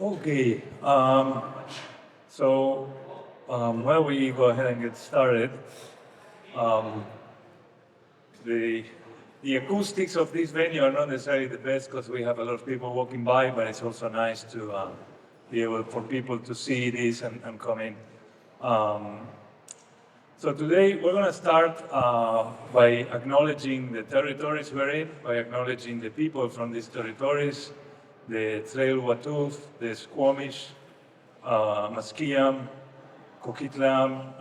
Okay, why don't we go ahead and get started? Um, the, the acoustics of this venue are not necessarily the best because we have a lot of people walking by, but it's also nice to be able for people to see this and come in. So today we're going to start by acknowledging the territories we're in, by acknowledging the people from these territories, the Tsleil-Waututh, the Squamish, Musqueam, Coquitlam,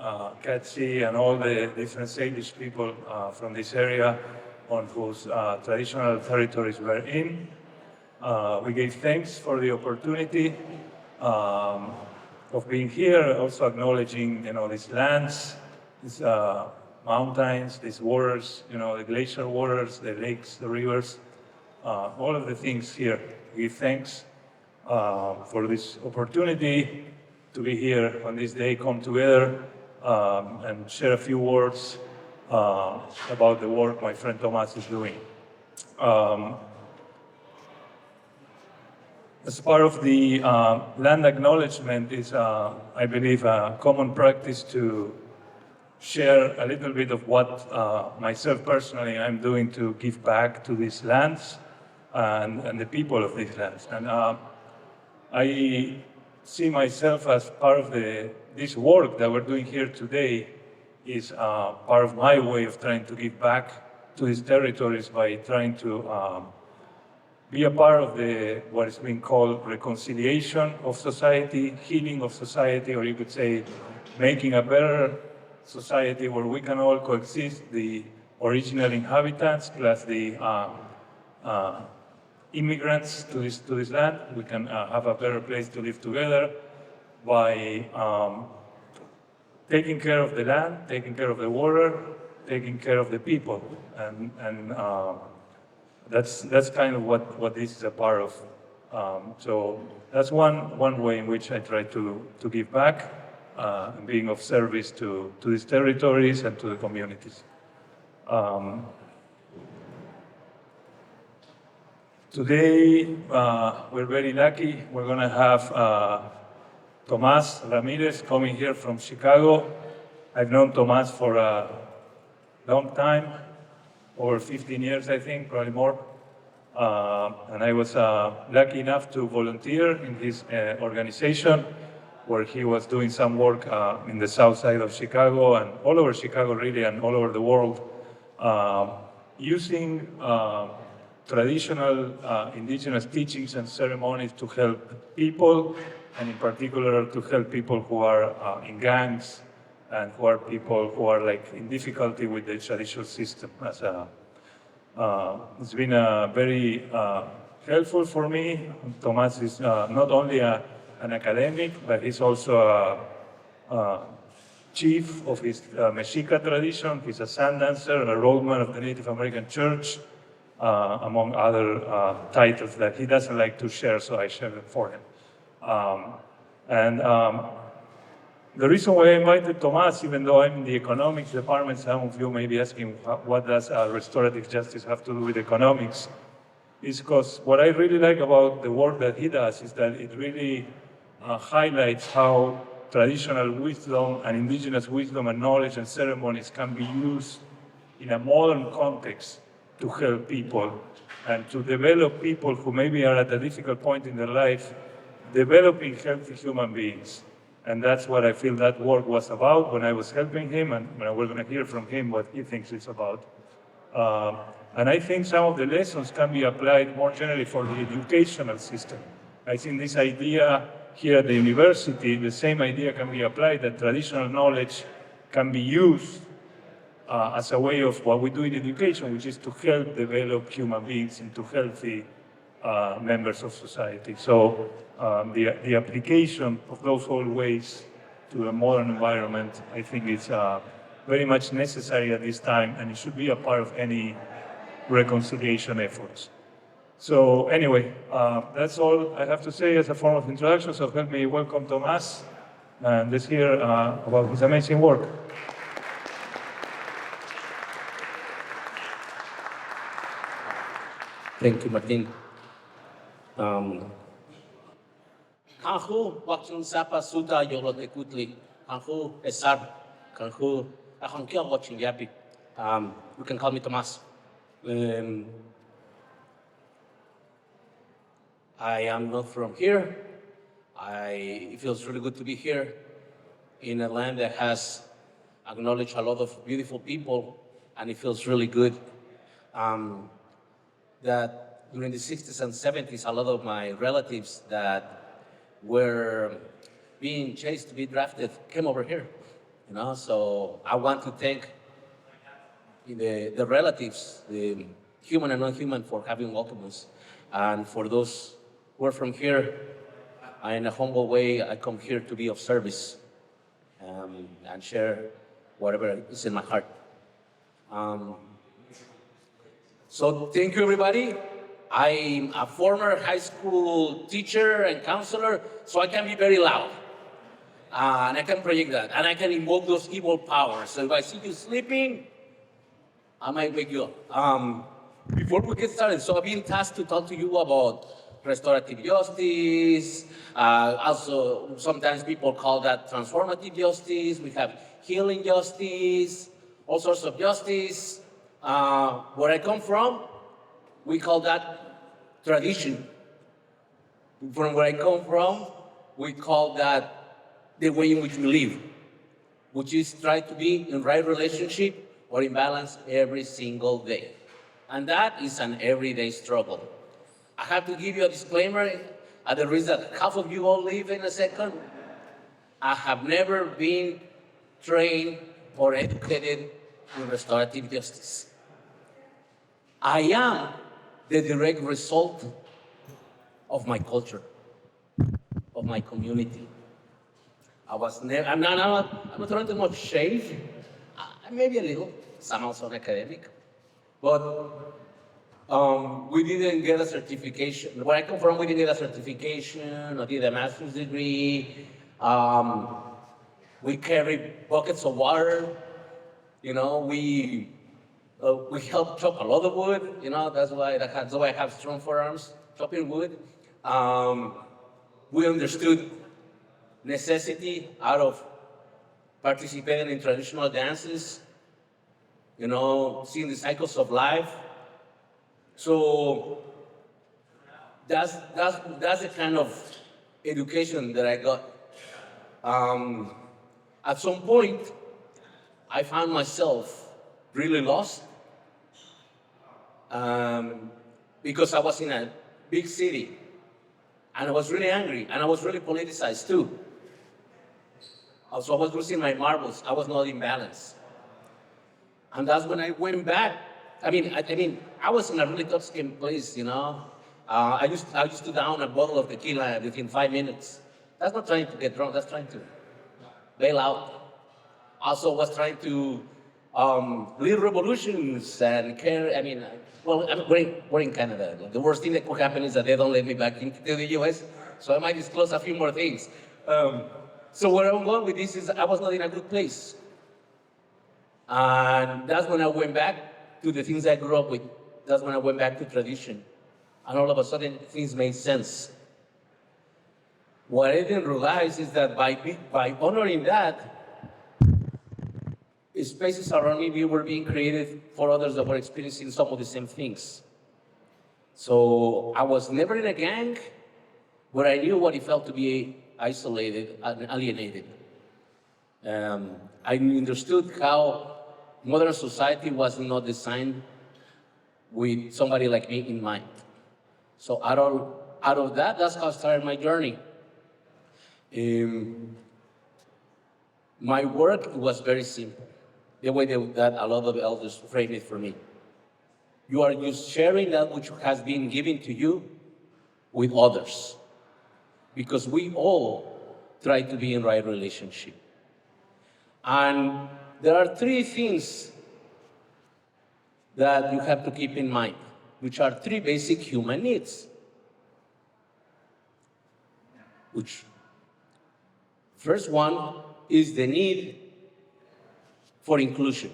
Catsi, and all the different Salish people from this area on whose traditional territories we're in. We gave thanks for the opportunity of being here, also acknowledging, these lands, these mountains, these waters, the glacial waters, the lakes, the rivers, all of the things here. We give thanks for this opportunity to be here on this day, come together and share a few words about the work my friend Tomas is doing. As part of the land acknowledgement is, I believe, a common practice to share a little bit of what myself personally I'm doing to give back to these lands and the people of these lands. And I see myself as part of this work that we're doing here today is part of my way of trying to give back to these territories by trying to be a part of what is being called reconciliation of society, healing of society, or you could say making a better society where we can all coexist, the original inhabitants plus the immigrants to this land. We can have a better place to live together by taking care of the land, taking care of the water, taking care of the people, and that's kind of what this is a part of. So that's one way in which I try to give back, and being of service to these territories and to the communities. Today, we're very lucky. We're going to have Tomás Ramírez coming here from Chicago. I've known Tomás for a long time, over 15 years, I think, probably more. And I was lucky enough to volunteer in his organization, where he was doing some work in the south side of Chicago and all over Chicago, really, and all over the world, using traditional indigenous teachings and ceremonies to help people, and in particular to help people who are in gangs and who are people who are like in difficulty with the judicial system. It's been very helpful for me. Tomás is not only an academic, but he's also a chief of his Mexica tradition. He's a sun dancer, a roadman of the Native American Church, among other titles that he doesn't like to share, so I share them for him. The reason why I invited Tomás, even though I'm in the economics department, some of you may be asking, what does restorative justice have to do with economics? Is because what I really like about the work that he does is that it really highlights how traditional wisdom and indigenous wisdom and knowledge and ceremonies can be used in a modern context to help people and to develop people who maybe are at a difficult point in their life, developing healthy human beings. And that's what I feel that work was about when I was helping him, and we're going to hear from him what he thinks it's about. And I think some of the lessons can be applied more generally for the educational system. I think this idea here at the university, the same idea can be applied, that traditional knowledge can be used as a way of what we do in education, which is to help develop human beings into healthy members of society. So the application of those old ways to a modern environment, I think is very much necessary at this time, and it should be a part of any reconciliation efforts. So anyway, that's all I have to say as a form of introduction, so help me welcome Tomás, and let's hear about his amazing work. Thank you, Martin. Kanhu, Wakchun Sapa Suta Yolo de Kutli, Kanhu, Esar, Kanhu, Ahankia watching Yapi. You can call me Tomas. I am not from here. It feels really good to be here in a land that has acknowledged a lot of beautiful people, and it feels really good that during the 60s and 70s, a lot of my relatives that were being chased to be drafted came over here. So I want to thank the relatives, the human and non-human, for having welcomed us, and for those who are from here. In a humble way, I come here to be of service and share whatever is in my heart. So thank you, everybody. I'm a former high school teacher and counselor, so I can be very loud. And I can project that. And I can invoke those evil powers. So if I see you sleeping, I might wake you up. Before we get started, so I've been tasked to talk to you about restorative justice. Also, sometimes people call that transformative justice. We have healing justice, all sorts of justice. Where I come from, we call that tradition. From where I come from, we call that the way in which we live, which is try to be in right relationship or in balance every single day. And that is an everyday struggle. I have to give you a disclaimer at the risk that half of you all leave in a second. I have never been trained or educated in restorative justice. I am the direct result of my culture, of my community. I'm not trying to much shade, maybe a little, some also academic, but we didn't get a certification. Where I come from, we didn't get a certification or did a master's degree. We carry buckets of water. We help chop a lot of wood. That's why I have strong forearms, chopping wood. We understood necessity out of participating in traditional dances, seeing the cycles of life. So that's the kind of education that I got. At some point, I found myself really lost because I was in a big city and I was really angry and I was really politicized too. Also, I was losing my marbles. I was not in balance. And that's when I went back. I was in a really toxic place, I used to down a bottle of tequila within 5 minutes. That's not trying to get drunk, that's trying to bail out. Also was trying to lead revolutions and care. We're in Canada. The worst thing that could happen is that they don't let me back into the US, so I might disclose a few more things. So where I'm going with this is I was not in a good place. And that's when I went back to the things I grew up with. That's when I went back to tradition. And all of a sudden, things made sense. What I didn't realize is that by honoring that, spaces around me were being created for others that were experiencing some of the same things. So I was never in a gang where I knew what it felt to be isolated and alienated. I understood how modern society was not designed with somebody like me in mind. So out of that, that's how I started my journey. My work was very simple, the way that a lot of elders frame it for me. You are just sharing that which has been given to you with others, because we all try to be in right relationship. And there are 3 things that you have to keep in mind, which are 3 basic human needs. Which, first one is the need for inclusion.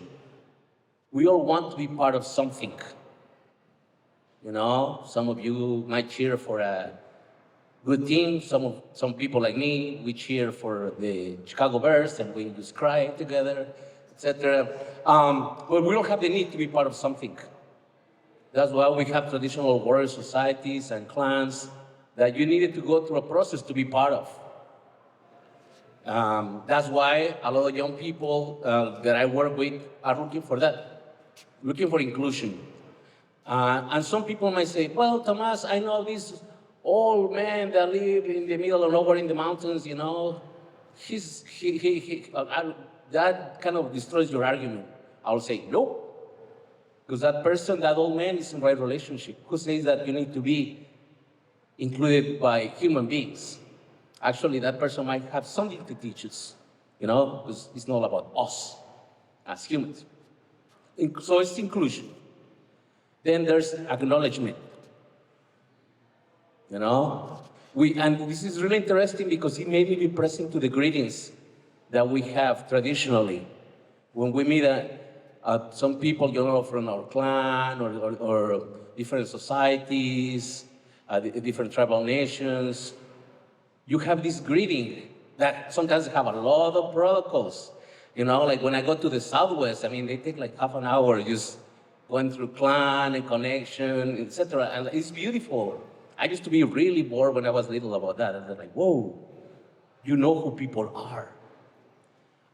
We all want to be part of something. Some of you might cheer for a good team. Some people like me, we cheer for the Chicago Bears and we just cry together, etc. But we don't have the need to be part of something. That's why we have traditional warrior societies and clans that you needed to go through a process to be part of. That's why a lot of young people that I work with are looking for that, looking for inclusion. And some people might say, well, Tomas, I know this old man that live in the middle of nowhere in the mountains, you know, that kind of destroys your argument. I'll say, no, because that person, that old man is in the right relationship. Who says that you need to be included by human beings? Actually, that person might have something to teach us, you know, because it's not about us as humans. So it's inclusion. Then there's acknowledgement. You know, and this is really interesting because it made me be present to the greetings that we have traditionally when we meet some people, you know, from our clan or different societies, different tribal nations. You have this greeting that sometimes have a lot of protocols. You know, like when I go to the Southwest, I mean, they take like half an hour just going through clan and connection, etc. And it's beautiful. I used to be really bored when I was little about that. I was like, whoa, you know who people are.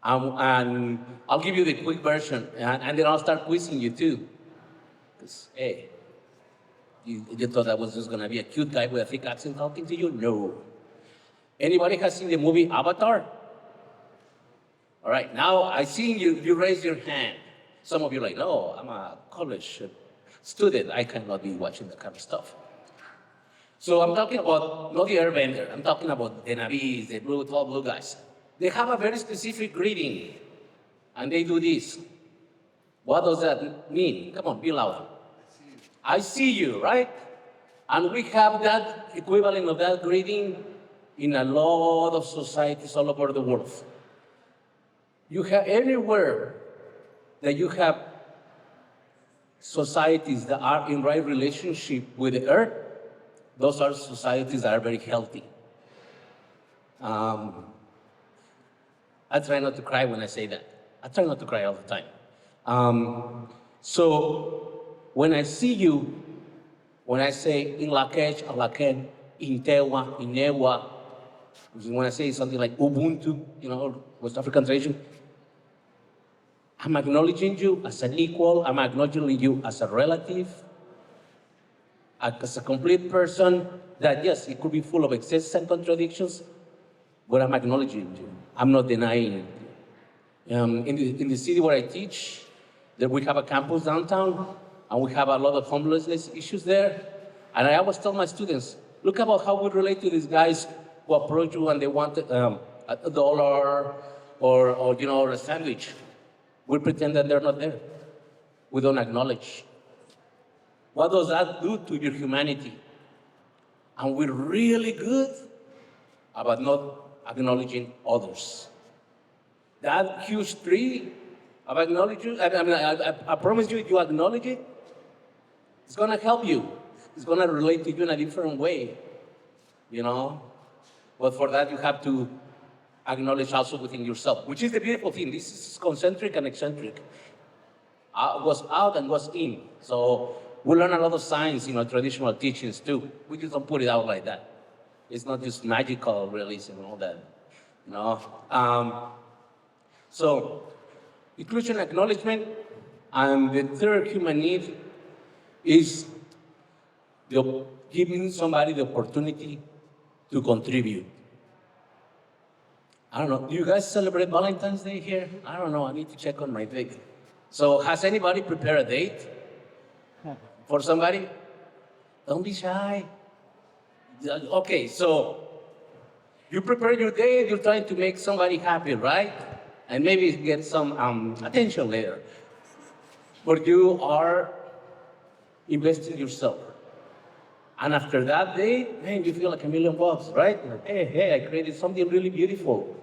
And I'll give you the quick version, and then I'll start quizzing you too. Because, hey, you thought I was just gonna be a cute guy with a thick accent talking to you? No. Anybody has seen the movie Avatar? All right, now I see you raise your hand. Some of you are like, no, I'm a college student. I cannot be watching that kind of stuff. So I'm talking about, not the airbender, I'm talking about the Navis, the tall blue guys. They have a very specific greeting, and they do this. What does that mean? Come on, be loud. I see you, right? And we have that equivalent of that greeting in a lot of societies all over the world. You have anywhere that you have societies that are in right relationship with the earth, those are societies that are very healthy. I try not to cry when I say that. I try not to cry all the time. So when I see you, when I say in Lakech, Alaken, in Tewa, in Ewa, when I say something like Ubuntu, you know, West African tradition, I'm acknowledging you as an equal, I'm acknowledging you as a relative, as a complete person that, yes, it could be full of excesses and contradictions, but I'm acknowledging you. I'm not denying it. In the city where I teach, that we have a campus downtown, and we have a lot of homelessness issues there. And I always tell my students, look about how we relate to these guys who approach you and they want a dollar or you know, or a sandwich. We pretend that they're not there. We don't acknowledge. What does that do to your humanity? And we're really good about not acknowledging others. That huge tree of acknowledging, I promise you, if you acknowledge it, it's gonna help you. It's gonna relate to you in a different way, you know? But for that, you have to acknowledge also within yourself, which is the beautiful thing. This is concentric and eccentric. What's out and what's in. So we learn a lot of science in our traditional teachings too. We just don't put it out like that. It's not just magical realism and all that, you know? So inclusion, acknowledgement, and the third human need is giving somebody the opportunity to contribute. I don't know, do you guys celebrate Valentine's Day here? I don't know, I need to check on my date. So has anybody prepared a date for somebody? Don't be shy. Okay, so you prepare your date, you're trying to make somebody happy, right? And maybe get some attention later. But you are investing in yourself. And after that day, man, you feel like $1,000,000, right? Like, hey, I created something really beautiful.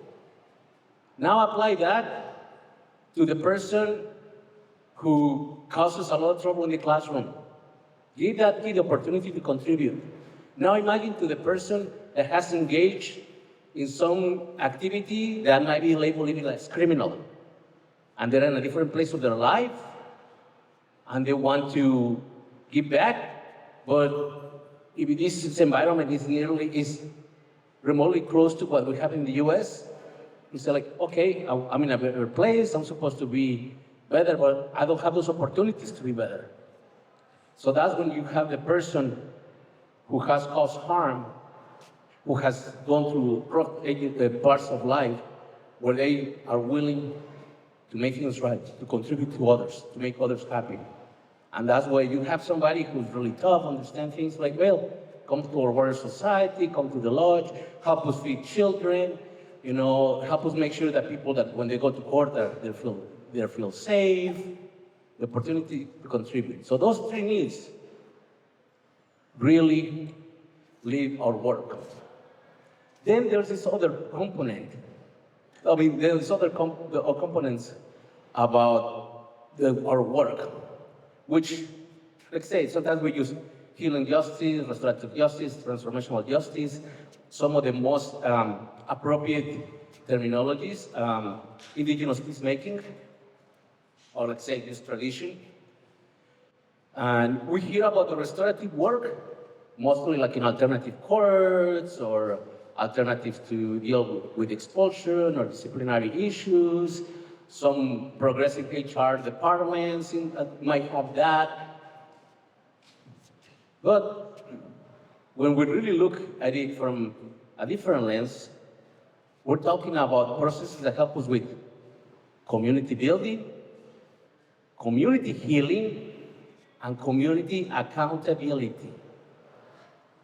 Now apply that to the person who causes a lot of trouble in the classroom. Give that kid the opportunity to contribute. Now imagine to the person that has engaged in some activity that might be labeled even as criminal. And they're in a different place of their life, and they want to give back, but if this environment is remotely close to what we have in the US, it's like, okay, I'm in a better place, I'm supposed to be better, but I don't have those opportunities to be better. So that's when you have the person who has caused harm, who has gone through parts of life where they are willing to make things right, to contribute to others, to make others happy. And that's why you have somebody who's really tough, understand things like, well, come to our warrior society, come to the lodge, help us feed children, help us make sure that people that when they go to court, they feel safe, the opportunity to contribute. So those three needs really lead our work. Then there's this other component. There's other components about our work, which, let's say, sometimes we use healing justice, restorative justice, transformational justice, some of the most appropriate terminologies, indigenous peacemaking, or let's say this tradition. And we hear about the restorative work, mostly like in alternative courts or alternatives to deal with expulsion or disciplinary issues. Some progressive HR departments might have that. But when we really look at it from a different lens, we're talking about processes that help us with community building, community healing, and community accountability.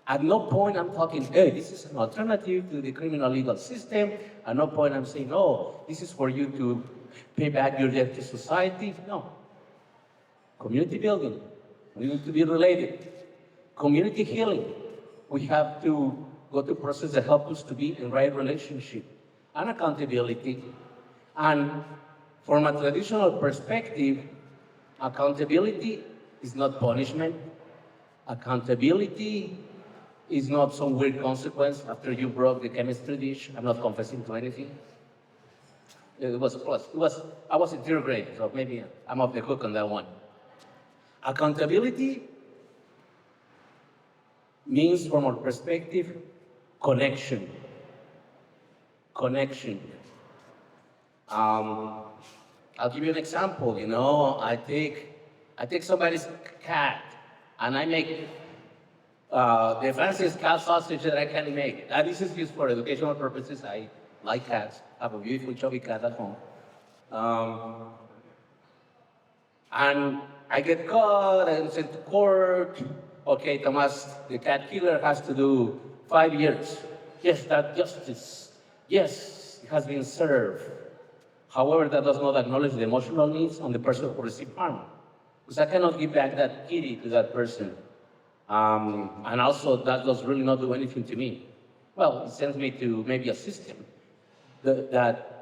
At no point I'm talking, hey, this is an alternative to the criminal legal system. At no point I'm saying, oh, this is for you to pay back your debt to society. No. Community building, we need to be related. Community healing, we have to go to processes that help us to be in right relationship. And accountability. And from a traditional perspective, accountability is not punishment. Accountability is not some weird consequence after you broke the chemistry dish. I'm not confessing to anything. It was close. I was in third grade, so maybe I'm off the hook on that one. Accountability means, from our perspective, connection. Connection. I'll give you an example. I take somebody's cat and I make the fanciest cat sausage that I can make. This is used for educational purposes. I like cats. I have a beautiful chubby cat at home. And I get caught and sent to court. Okay, Tomas, the cat killer has to do 5 years. Yes, that justice. Yes, it has been served. However, that does not acknowledge the emotional needs on the person who received harm. Because I cannot give back that kitty to that person. And also, that does really not do anything to me. Well, it sends me to maybe a system. That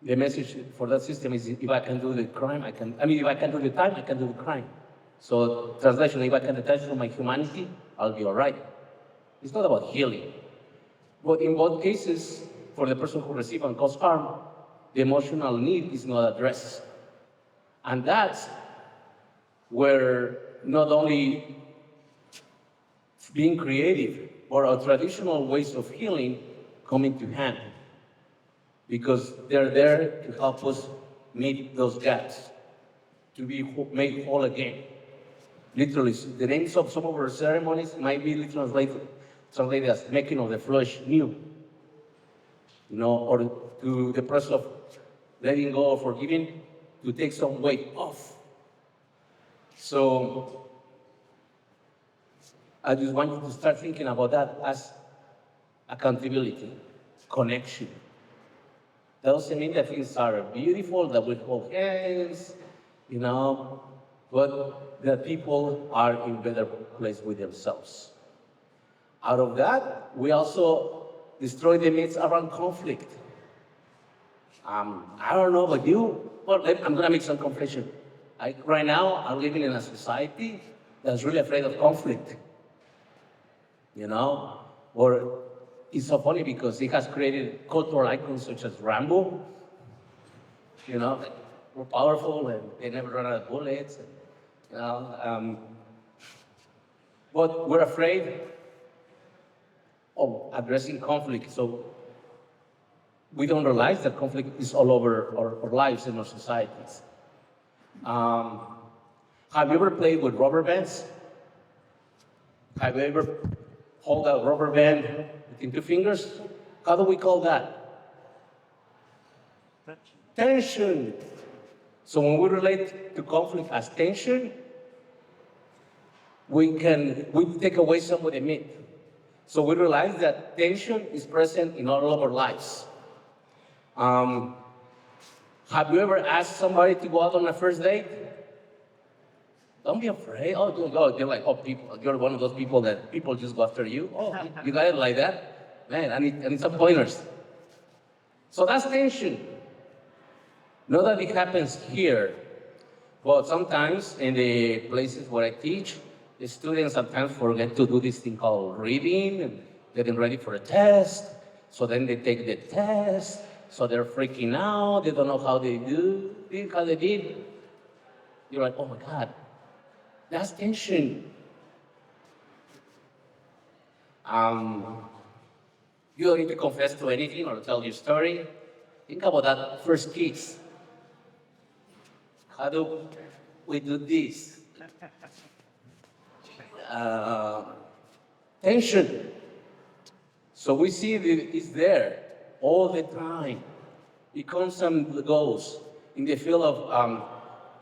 the message for that system is, if I can do the crime, if I can do the time, I can do the crime. So, translation, if I can detach from my humanity, I'll be all right. It's not about healing. But in both cases, for the person who received and caused harm, the emotional need is not addressed. And that's where not only being creative or our traditional ways of healing come into hand, because they're there to help us meet those gaps, to be made whole again. Literally, the names of some of our ceremonies might be literally translated as making of the flesh new, or to the process of letting go or forgiving, to take some weight off. So I just want you to start thinking about that as accountability, connection. That doesn't mean that things are beautiful, that we hold hands, but that people are in a better place with themselves. Out of that, we also destroy the myths around conflict. I don't know about you, but I'm gonna make some confession. Right now, I'm living in a society that's really afraid of conflict. Or it's so funny because it has created cultural icons such as Rambo, you know, that were powerful and they never run out of bullets. And, you know, but we're afraid of addressing conflict, so we don't realize that conflict is all over our lives and our societies. Have you ever played with rubber bands? Have you ever hold a rubber band between two fingers? How do we call that? Tension. So when we relate to conflict as tension, we take away some of the myth. So we realize that tension is present in all of our lives. Have you ever asked somebody to go out on a first date? Don't be afraid. Oh, don't go. They're like, oh, people, you're one of those people that people just go after you. Oh, you got it like that? Man, I need some pointers. So that's tension. Not that it happens here, but sometimes in the places where I teach, the students sometimes forget to do this thing called reading and getting ready for a test. So then they take the test. So they're freaking out. They don't know how they did. You're like, oh my God, that's tension. You don't need to confess to anything or tell your story. Think about that first kiss. How do we do this? Tension. So we see that it's there all the time. It comes and goes. In the field of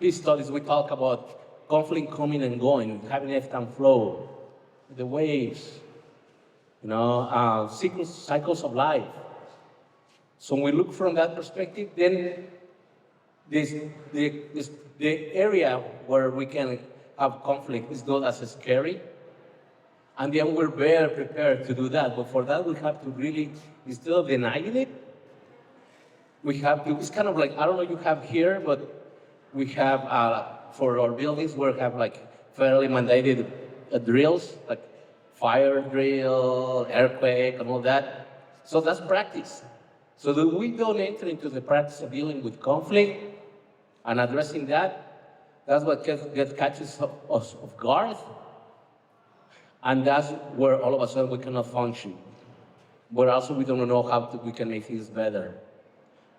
peace studies, we talk about conflict coming and going, having ebb and flow, the waves, you know, cycles of life. So when we look from that perspective, then the area where we can have conflict is not as scary. And then we're better prepared to do that. But for that, we have to really, instead of denying it, we have to, it's kind of like, I don't know you have here, but we have, for our buildings, we have like federally mandated drills, like fire drill, earthquake, and all that. So that's practice. So that we don't enter into the practice of dealing with conflict and addressing that, that's what catches us off guard. And that's where all of a sudden we cannot function. But also we don't know how we can make things better.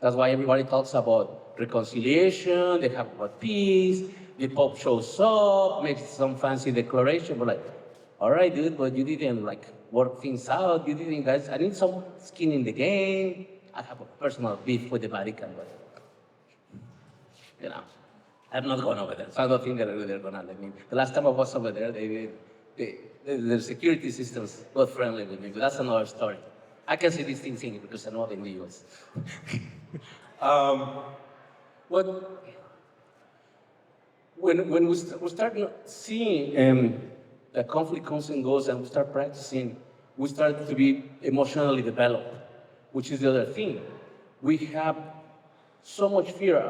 That's why everybody talks about reconciliation, they have about peace, the Pope shows up, makes some fancy declaration, but like, all right, dude, but you didn't like work things out, you didn't, guys, I need some skin in the game. I have a personal beef with the Vatican, but, you know, I'm not going over there. So I don't think they're gonna let me. The last time I was over there, their security systems got friendly with me, but that's another story. I can say these things in because I'm not in the US. But when we start seeing the conflict comes and goes and we start practicing, we start to be emotionally developed, which is the other thing. We have so much fear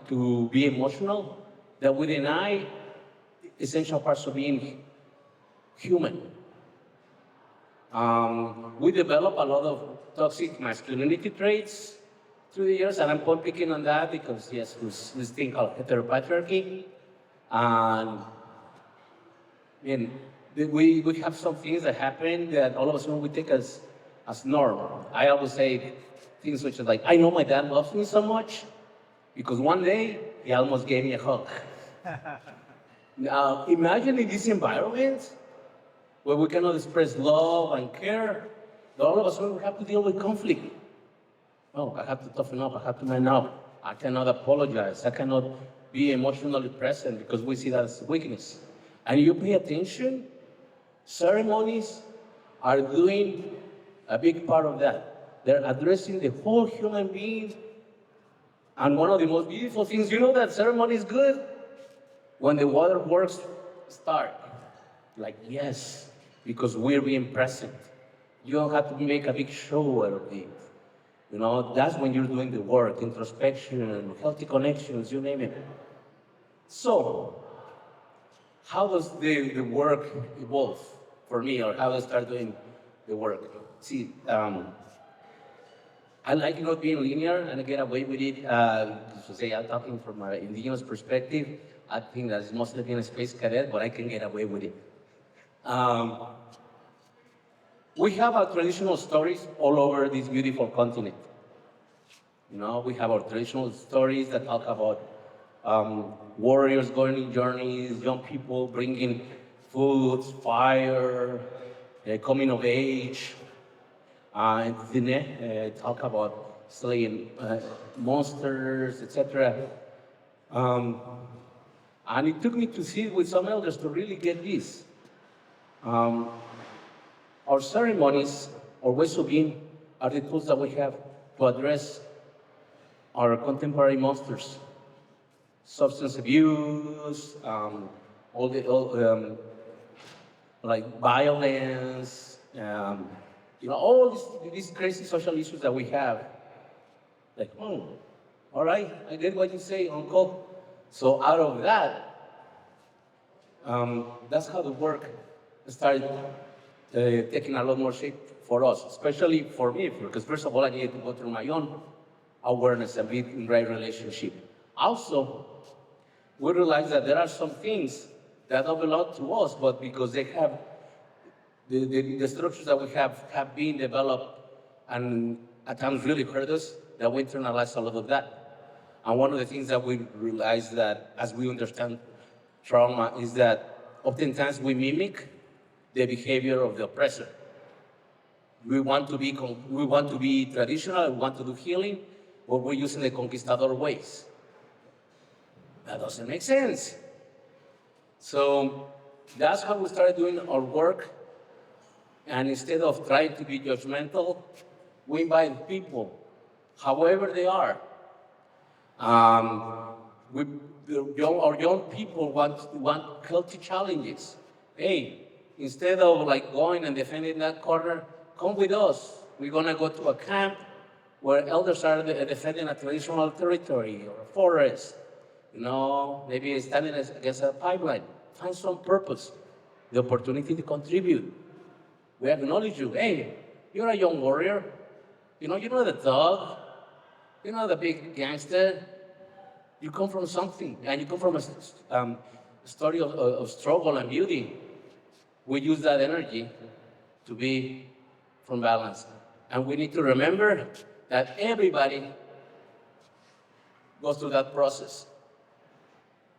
to be emotional that we deny essential parts of being human. We develop a lot of toxic masculinity traits through the years, and I'm picking on that because, yes, there's this thing called heteropatriarchy. And we have some things that happen that all of a sudden we take as norm. I always say things such as like, I know my dad loves me so much because one day he almost gave me a hug. Now, imagine in this environment where we cannot express love and care, that all of a sudden we have to deal with conflict. Oh, I have to toughen up, I have to man up, I cannot apologize, I cannot be emotionally present because we see that as weakness. And you pay attention, ceremonies are doing a big part of that. They're addressing the whole human being. And one of the most beautiful things, you know that ceremony is good? When the waterworks start. Like, yes, because we're being present. You don't have to make a big show out of it. You know, that's when you're doing the work, introspection, healthy connections, you name it. So, how does the work evolve for me, or how do I start doing the work? see, I like not being linear and I get away with it. To say, I'm talking from an indigenous perspective. I think that it's mostly being a space cadet, but I can get away with it. We have our traditional stories all over this beautiful continent. You know, we have our traditional stories that talk about warriors going on journeys, young people bringing food, fire, coming of age, and talk about slaying monsters, etc. And it took me to sit with some elders to really get this. Our ceremonies, our ways of being, are the tools that we have to address our contemporary monsters. Substance abuse, like violence, you know, all these crazy social issues that we have. Like, all right, I did what you say, Uncle. So out of that, that's how the work started taking a lot more shape for us, especially for me, because first of all, I needed to go through my own awareness and be in right relationship. Also, we realize that there are some things that don't belong to us, but because they have, the structures that we have been developed and at times really hurt us, that we internalize a lot of that. And one of the things that we realize that as we understand trauma is that oftentimes we mimic the behavior of the oppressor. We want to be traditional, we want to do healing, but we're using the conquistador ways. That doesn't make sense. So that's how we started doing our work. And instead of trying to be judgmental, we invite people, however they are. Our young people want healthy challenges. Hey, instead of like going and defending that corner, come with us. We're gonna go to a camp where elders are defending a traditional territory or a forest. You know, maybe standing against a pipeline. Find some purpose, the opportunity to contribute. We acknowledge you. Hey, you're a young warrior. You know, you're not a thug. You're not a big gangster. You come from something, and you come from a story of struggle and beauty. We use that energy to be from balance. And we need to remember that everybody goes through that process.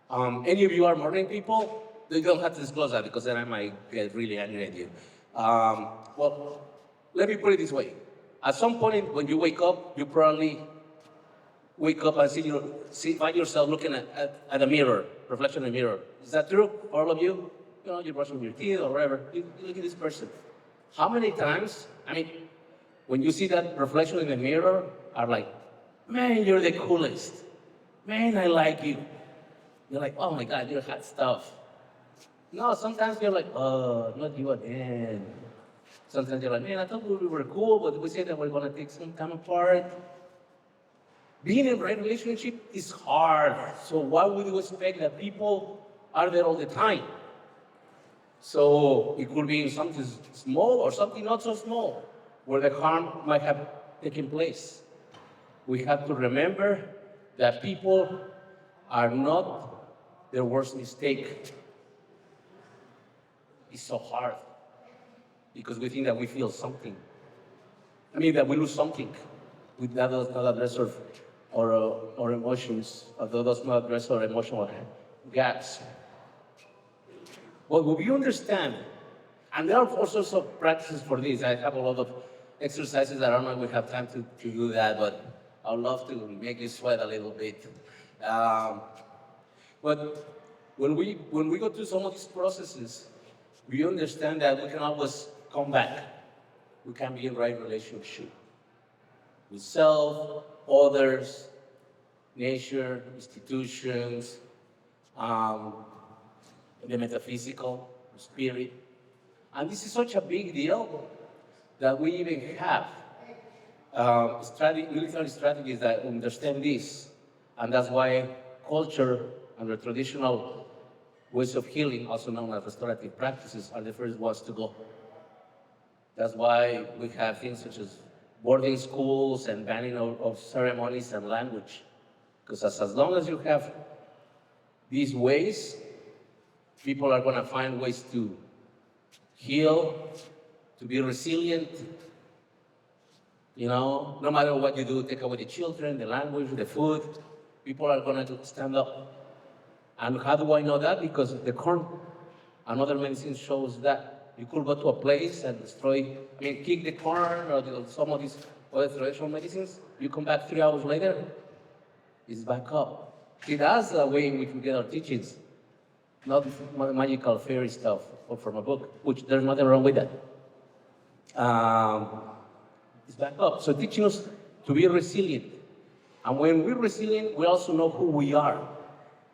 Any of you are morning people? You don't have to disclose that because then I might get really angry at you. Well, let me put it this way. At some point when you wake up, you probably wake up and find yourself looking at a mirror, reflection in a mirror. Is that true for all of you? You know, you're brushing your teeth or whatever. You look at this person. How many times, I mean, when you see that reflection in the mirror, are like, man, you're the coolest. Man, I like you. You're like, oh my God, you're hot stuff. No, sometimes you're like, oh, not you again. Sometimes you're like, man, I thought we were cool, but we said that we're gonna take some time apart. Being in a right relationship is hard. So why would you expect that people are there all the time? So it could be something small or something not so small, where the harm might have taken place. We have to remember that people are not their worst mistake. It's so hard because we think that we feel something. I mean, that we lose something with that does not address our emotions, or that does not address our emotional gaps. But what we understand, and there are all sorts of practices for this. I have a lot of exercises. I don't know if we have time to do that, but I'd love to make you sweat a little bit. But when we go through some of these processes, we understand that we can always come back. We can be in right relationship with self, others, nature, institutions, the metaphysical, the spirit. And this is such a big deal that we even have military strategies that understand this. And that's why culture and the traditional ways of healing, also known as restorative practices, are the first ones to go. That's why we have things such as boarding schools and banning of ceremonies and language. Because as long as you have these ways, people are going to find ways to heal, to be resilient. You know, no matter what you do, take away the children, the language, the food, people are going to stand up. And how do I know that? Because the corn and other medicine shows that you could go to a place and kick the corn or some of these other traditional medicines. You come back 3 hours later, it's back up. See, that's the way in which we get our teachings, not magical fairy stuff or from a book, which there's nothing wrong with that. It's back up. So teaching us to be resilient. And when we're resilient, we also know who we are.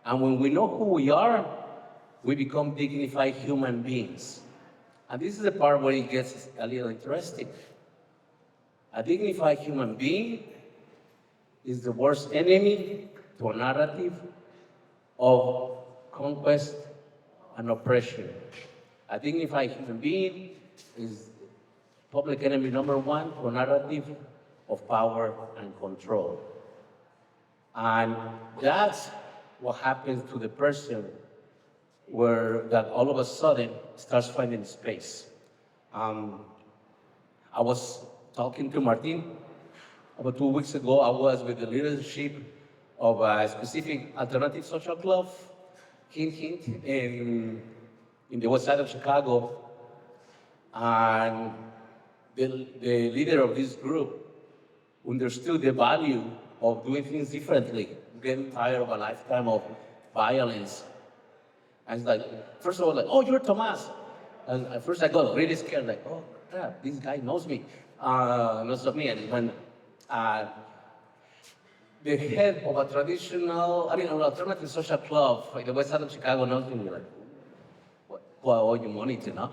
And when we know who we are, we become dignified human beings. And this is the part where it gets a little interesting. A dignified human being is the worst enemy to a narrative of conquest and oppression. A dignified human being is public enemy number one to a narrative of power and control. And that's what happens to the person where that all of a sudden starts finding space. I was talking to Martin about 2 weeks ago. I was with the leadership of a specific alternative social club, hint, in the west side of Chicago. And the leader of this group understood the value of doing things differently, getting tired of a lifetime of violence. And it's like, first of all, like, oh, you're Tomas. And at first I got really scared, like, oh, crap, this guy knows me. Knows of me. And when the head of a traditional, an alternative social club in the west side of Chicago knows me, like, what owe you money to, no?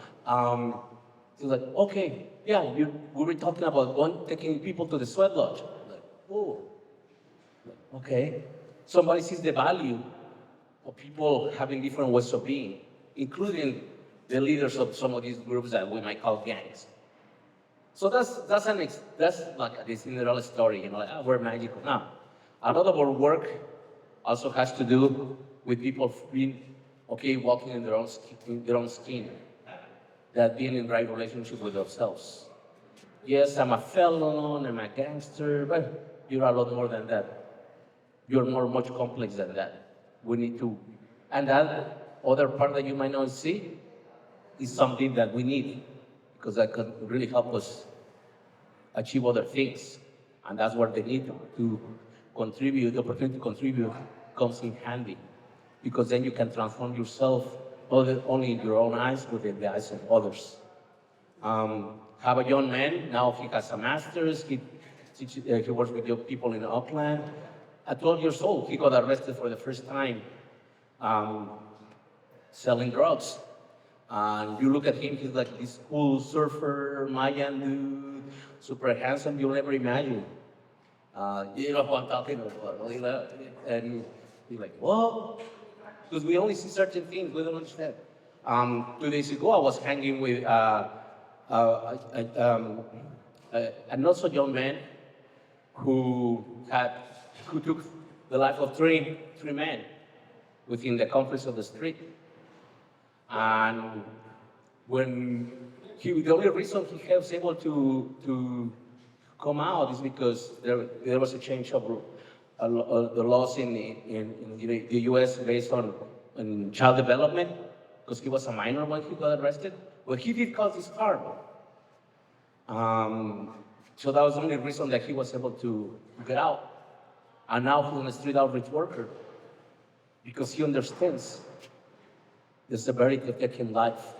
He's like, okay, yeah, we were talking about taking people to the sweat lodge. I'm like, oh, okay. Somebody sees the value of people having different ways of being, including the leaders of some of these groups that we might call gangs. So that's like a Cinderella story, like, we're magical. Now, a lot of our work also has to do with people being okay walking in their own skin, that being in the right relationship with themselves. Yes, I'm a felon, I'm a gangster, but you're a lot more than that. You're much complex than that. We need to, and that other part that you might not see is something that we need, because that can really help us achieve other things. And that's where the need to contribute, the opportunity to contribute comes in handy, because then you can transform yourself only in your own eyes, but in the eyes of others. Have a young man, now he has a master's, he works with young people in Auckland. At 12 years old, he got arrested for the first time selling drugs. And you look at him, he's like this cool surfer, Mayan dude, super handsome, you'll never imagine. You know who I'm talking about. And you're like, whoa. Because we only see certain things, we don't understand. 2 days ago, I was hanging with a not so young man who took the life of three men within the confines of the street. And when the only reason he was able to come out is because there was a change of the laws in the U.S. based on child development, because he was a minor when he got arrested. But he did cause this harm. So that was the only reason that he was able to get out. And now he's a street outreach worker, because he understands the severity of taking life.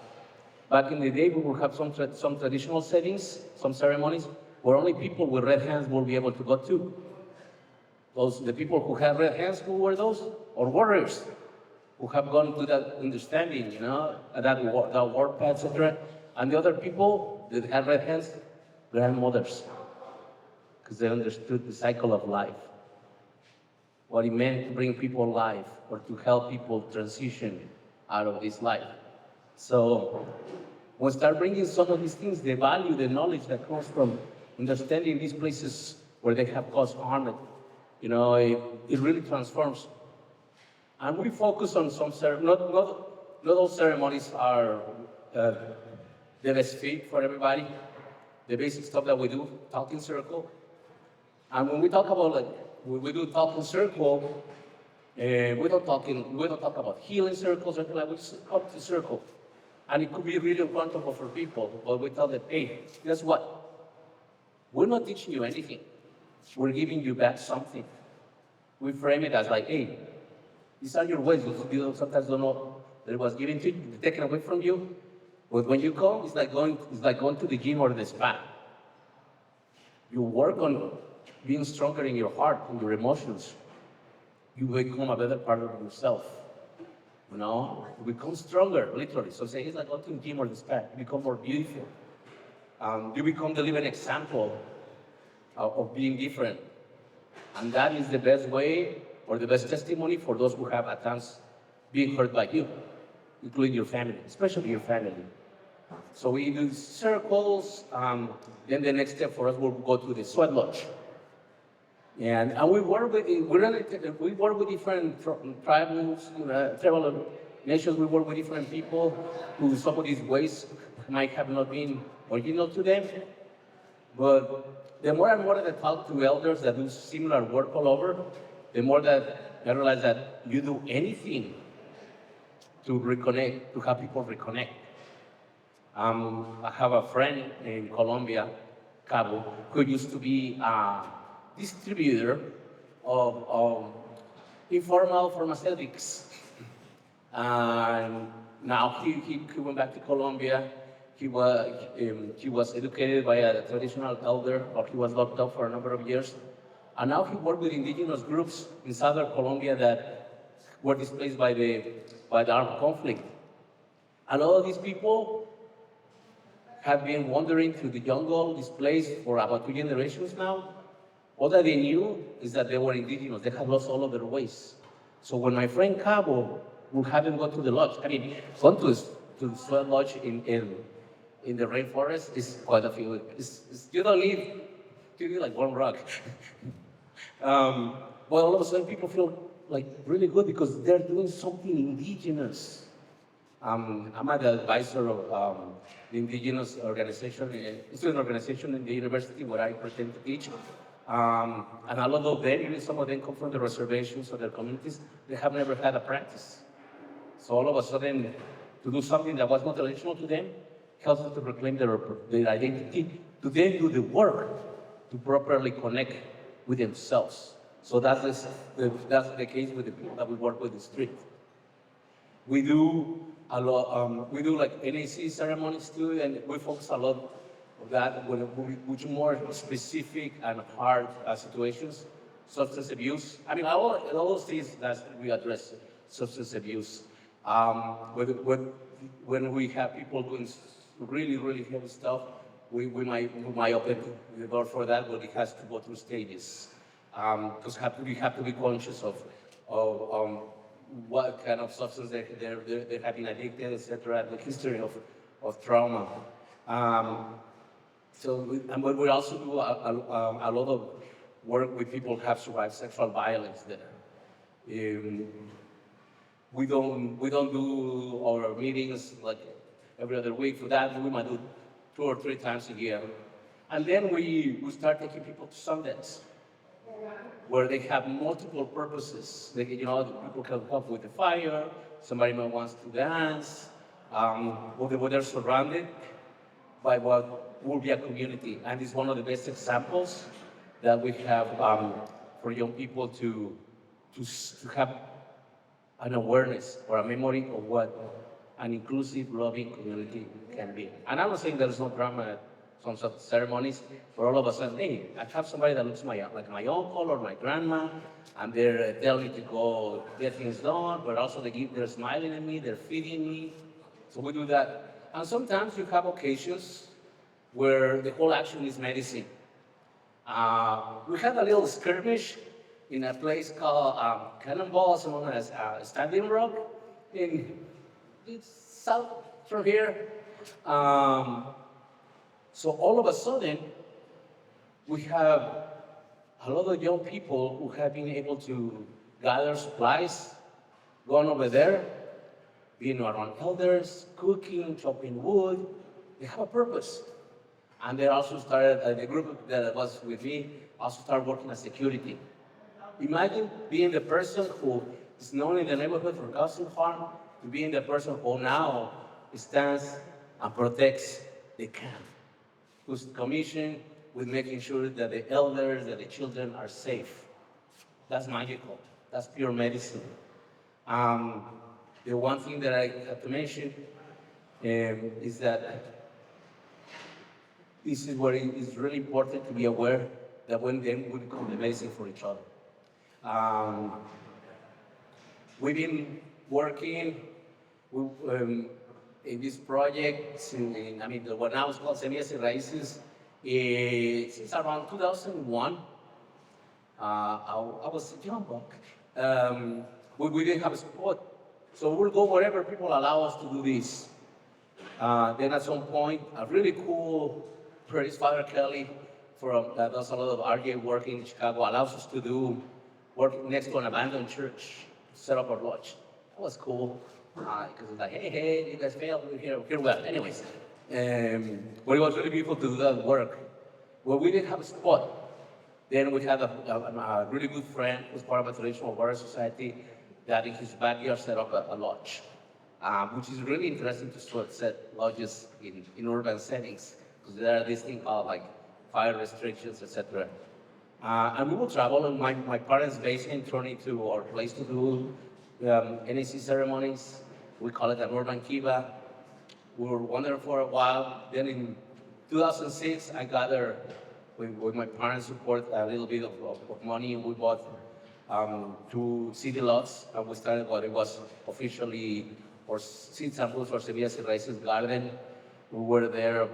Back in the day, we would have some traditional settings, some ceremonies, where only people with red hands will be able to go to. The people who have red hands, who were those? Or warriors, who have gone to that understanding, that war path, etc. And the other people that had red hands, grandmothers, because they understood the cycle of life, what it meant to bring people life, or to help people transition out of this life. So we start bringing some of these things, the value, the knowledge that comes from understanding these places where they have caused harm, it really transforms. And we focus on some not all ceremonies are the best fit for everybody. The basic stuff that we do, talking circle. And when we talk about when we do talking circle, we don't talk about healing circles or anything like that. We just talk to circle. And it could be really uncomfortable for people, but we tell them, hey, guess what? We're not teaching you anything. We're giving you back something. We frame it as like, hey, these are your ways. You sometimes don't know that it was given to you, taken away from you. But when you come, it's like going to the gym or the spa. You work on being stronger in your heart, in your emotions. You become a better part of yourself. You become stronger, literally. So say it's like going to the gym or the spa. You become more beautiful. You become the living example of being different. And that is the best way or the best testimony for those who have at times been hurt by you, including your family, especially your family. So we do circles. Then the next step for us will go to the sweat lodge. And we work with different tribal nations. We work with different people who some of these ways might have not been original to them. But the more and more that I talk to elders that do similar work all over, the more that I realize that you do anything to reconnect, to have people reconnect. I have a friend in Colombia, Cabo, who used to be a distributor of informal pharmaceutics. And now he went back to Colombia. He was educated by a traditional elder, or he was locked up for a number of years. And now he worked with indigenous groups in southern Colombia that were displaced by the armed conflict. A lot of these people have been wandering through the jungle, displaced for about 2 generations now. All that they knew is that they were indigenous. They had lost all of their ways. So when my friend Cabo would have them go to the lodge, gone to the sweat lodge in the rainforest, is quite a few. You don't need like one rock. But all of a sudden people feel like really good because they're doing something indigenous. I'm an advisor of the Indigenous organization, student organization in the university where I pretend to teach. And a lot of them, even some of them come from the reservations or their communities, they have never had a practice. So all of a sudden, to do something that was not traditional to them, helps them to reclaim their identity, to then do the work to properly connect with themselves. So that's the case with the people that we work with in the street. We do a lot, we do like NAC ceremonies too, and we focus a lot of that with more specific and hard situations, substance abuse. All those things that we address, substance abuse. When we have people doing really, really heavy stuff, we might open the door for that, but it has to go through stages. Because we have to be conscious of what kind of substance they're having addicted, etc., the history of trauma. But we also do a lot of work with people who have survived sexual violence there. We don't do our meetings like every other week. For that, we might do 2 or 3 times a year. And then we start taking people to Sundance, where they have multiple purposes. People can help with the fire, somebody might wants to dance, where they're surrounded by what will be a community. And it's one of the best examples that we have for young people to have an awareness or a memory of what an inclusive, loving community can be. And I'm not saying there's no drama at some sort of ceremonies, where all of a sudden, hey, I have somebody that looks like my uncle or my grandma, and they're telling me to go get things done, but also they're smiling at me, they're feeding me. So we do that. And sometimes you have occasions where the whole action is medicine. We had a little skirmish in a place called Cannonball, also known as Standing Rock, it's south from here. So all of a sudden, we have a lot of young people who have been able to gather supplies, gone over there, being around elders, cooking, chopping wood. They have a purpose. And they also started, the group that was with me also started working as security. Imagine being the person who is known in the neighborhood for causing harm, to being the person who now stands and protects the camp, who's commissioned with making sure that the elders, that the children are safe. That's magical. That's pure medicine. The one thing that I have to mention is that this is where it is really important to be aware that when then we become the medicine for each other. We've been working in this project, what now is called Semillas y Raices, since around 2001. I was a young buck. We didn't have a spot, so we'll go wherever people allow us to do this. Then at some point, a really cool priest, Father Kelly, that does a lot of RJ work in Chicago, allows us to do work next to an abandoned church, set up our lodge. That was cool, because it's like, hey, you guys failed, here we are. Anyways, but it was really beautiful to do that work. Well, we didn't have a spot. Then we had a really good friend who's part of a traditional warrior society that in his backyard set up a lodge, which is really interesting to sort of set lodges in urban settings, because there are these things called like fire restrictions, etc. And we will travel, and my parents' basement turned into our place to do NAC ceremonies. We call it an urban kiva. We were wandering for a while. Then in 2006, I gathered with my parents' support a little bit of money, and we bought 2 city lots, and we started what it was officially our seed samples for Semillas y Raices garden. We were there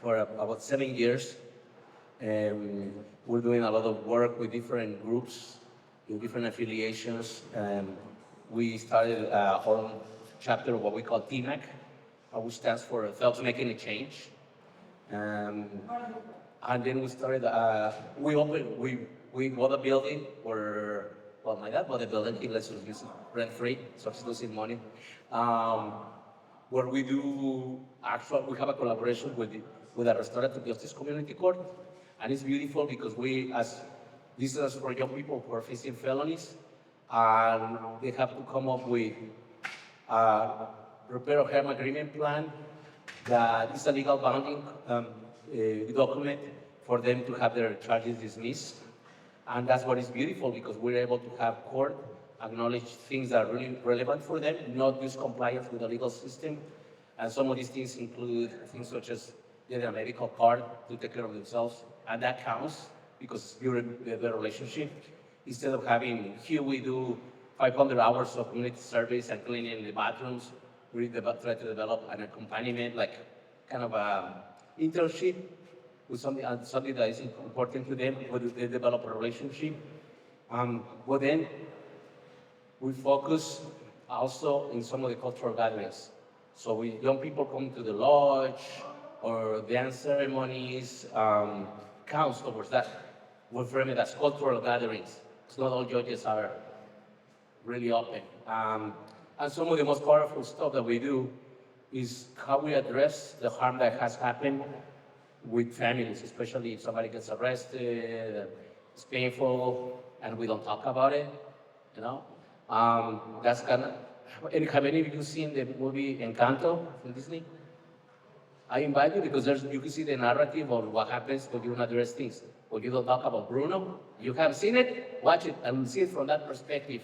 for about 7 years. We're doing a lot of work with different groups, with different affiliations, and we started our own chapter of what we call TMAC, which stands for Felt Making a Change. And then we started, we bought a building where, well, my dad bought a building, he lets us use it rent-free, so he's losing money. Where we we have a collaboration with a restorative justice community court. And it's beautiful because this is for young people who are facing felonies, and they have to come up with a repair of harm agreement plan that is a legal binding document for them to have their charges dismissed. And that's what is beautiful, because we're able to have court acknowledge things that are really relevant for them, not just compliance with the legal system. And some of these things include things such as getting a medical card to take care of themselves, and that counts because you're in the relationship. Instead of having, here we do 500 hours of community service and cleaning the bathrooms, we try to develop an accompaniment, like kind of a internship with something that is important to them, where they develop a relationship. But then we focus also in some of the cultural gatherings. So young people come to the lodge or dance ceremonies, counts towards that. We frame it as cultural gatherings. It's not all judges are really open. And some of the most powerful stuff that we do is how we address the harm that has happened with families, especially if somebody gets arrested, it's painful, and we don't talk about it, you know? That's kind of, have any of you seen the movie Encanto from Disney? I invite you because you can see the narrative of what happens when you don't address things. When you don't talk about Bruno, you have seen it, watch it, and see it from that perspective.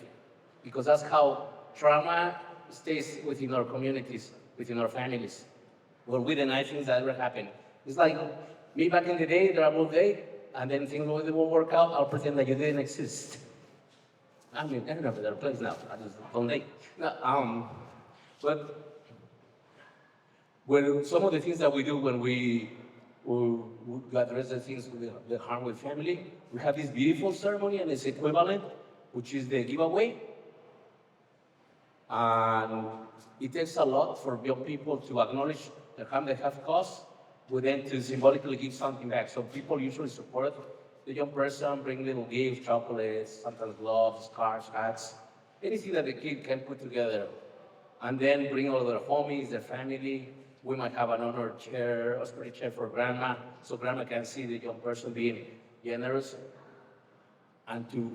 Because that's how trauma stays within our communities, within our families. Where we deny things that ever happened. It's like me back in the day, there whole day, and then things won't work out, I'll pretend that you didn't exist. I mean, I don't know if there are places now, I just don't think. But when some of the things that we do when we address the things with the harm with family, we have this beautiful ceremony and its equivalent, which is the giveaway. And it takes a lot for young people to acknowledge the harm they have caused, we then to symbolically give something back. So people usually support the young person, bring little gifts, chocolates, sometimes gloves, cards, hats, anything that the kid can put together. And then bring all their homies, their family. We might have an honored chair, a spirit chair for grandma, so grandma can see the young person being generous and to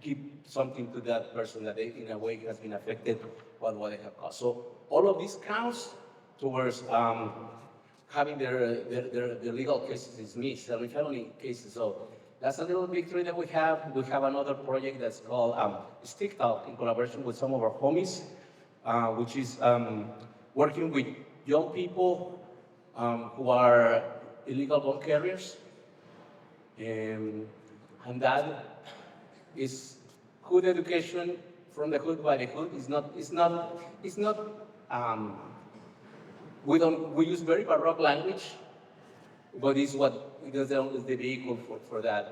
give something to that person that they, in a way, has been affected by what they have caused. So all of this counts towards having their legal cases dismissed, their felony cases. So that's a little victory that we have. We have another project that's called Stick Talk in collaboration with some of our homies, which is working with young people who are illegal gun carriers. And that is hood education from the hood by the hood. It's not we use very baroque language, but it's the vehicle for that.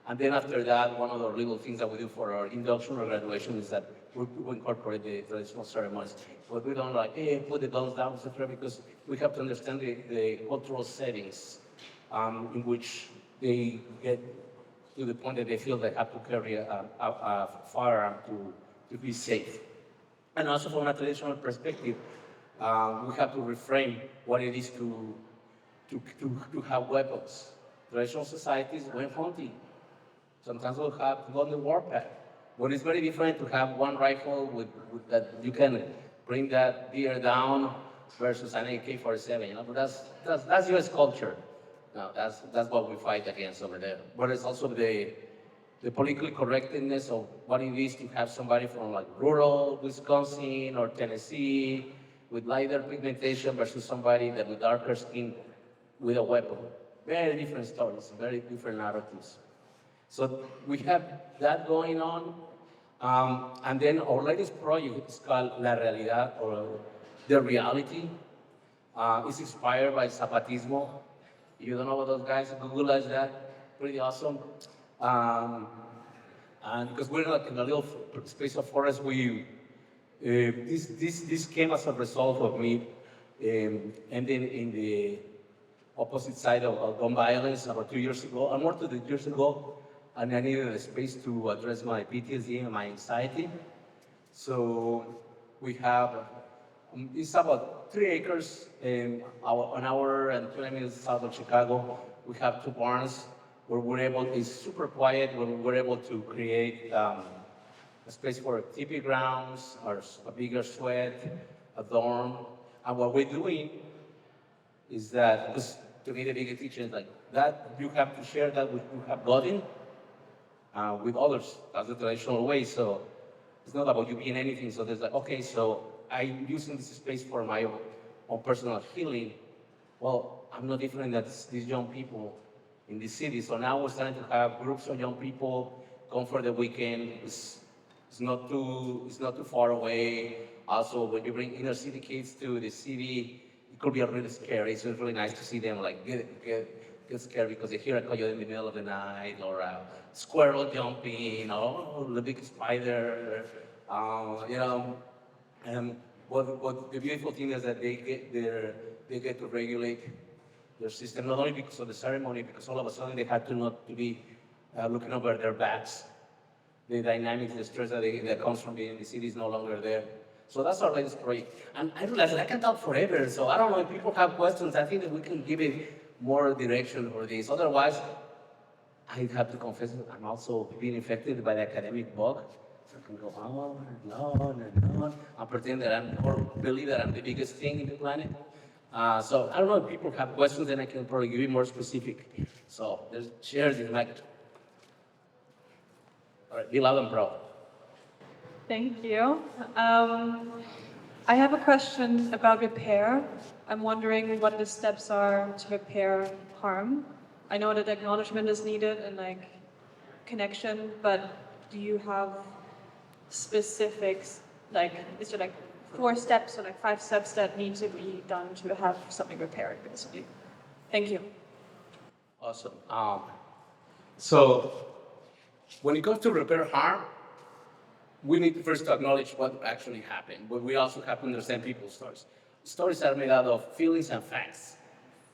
And then after that, one of the little things that we do for our induction or graduation is that we incorporate the traditional ceremonies. But we don't like, hey, put the guns down, etc., because we have to understand the cultural settings in which they get to the point that they feel they have to carry a firearm to be safe. And also from a traditional perspective, we have to reframe what it is to have weapons. Traditional societies went hunting. Sometimes we'll have to go on the warpath. But it's very different to have one rifle with that you can bring that deer down versus an AK-47. You know, but that's U.S. culture. No, that's what we fight against over there. But it's also the politically correctness of what it is to have somebody from like rural Wisconsin or Tennessee with lighter pigmentation versus somebody that with darker skin with a weapon. Very different stories, very different narratives. So we have that going on. And then our latest project is called La Realidad, or The Reality. It's inspired by Zapatismo. If you don't know what those guys, Google that. Pretty awesome. And because we're like in a little space of forest, this came as a result of me ending in the opposite side of gun violence about 2 years ago, and more than 2 years ago, and I needed a space to address my PTSD and my anxiety. So we have, it's about 3 acres an hour and 20 minutes south of Chicago. We have 2 barns where it's super quiet, where we're able to create a space for teepee grounds, or a bigger sweat, a dorm. And what we're doing is that, because to me the biggest teaching is like that, you have to share that with you have gotten with others. That's the traditional way. So it's not about you being anything. So there's like, okay, so I'm using this space for my own personal healing. Well, I'm no different than these young people in the city. So now we're starting to have groups of young people come for the weekend. It's not too far away. Also, when you bring inner city kids to the city, it could be really scary. So it's really nice to see them like get scared because they hear a coyote in the middle of the night, or a squirrel jumping, or the big spider, you know. But the beautiful thing is that they get to regulate their system, not only because of the ceremony, because all of a sudden they had to not to be looking over their backs. The dynamics, the stress that comes from being in the city is no longer there. So that's our latest project. And I realized that I can talk forever, so I don't know if people have questions. I think that we can give it more direction for this. Otherwise, I have to confess that I'm also being infected by the academic bug. So I can go on and on and on. I pretend that or believe that I'm the biggest thing in the planet. So I don't know if people have questions, then I can probably give you more specific. So there's shares in mic. All right, be loud and proud. Thank you. I have a question about repair. I'm wondering what the steps are to repair harm. I know that acknowledgement is needed and like connection, but do you have specifics, like is there like 4 steps or like 5 steps that need to be done to have something repaired, basically? Thank you. Awesome. So when it comes to repair harm, we need to first acknowledge what actually happened, but we also have to understand people's stories. stories are made out of feelings and facts.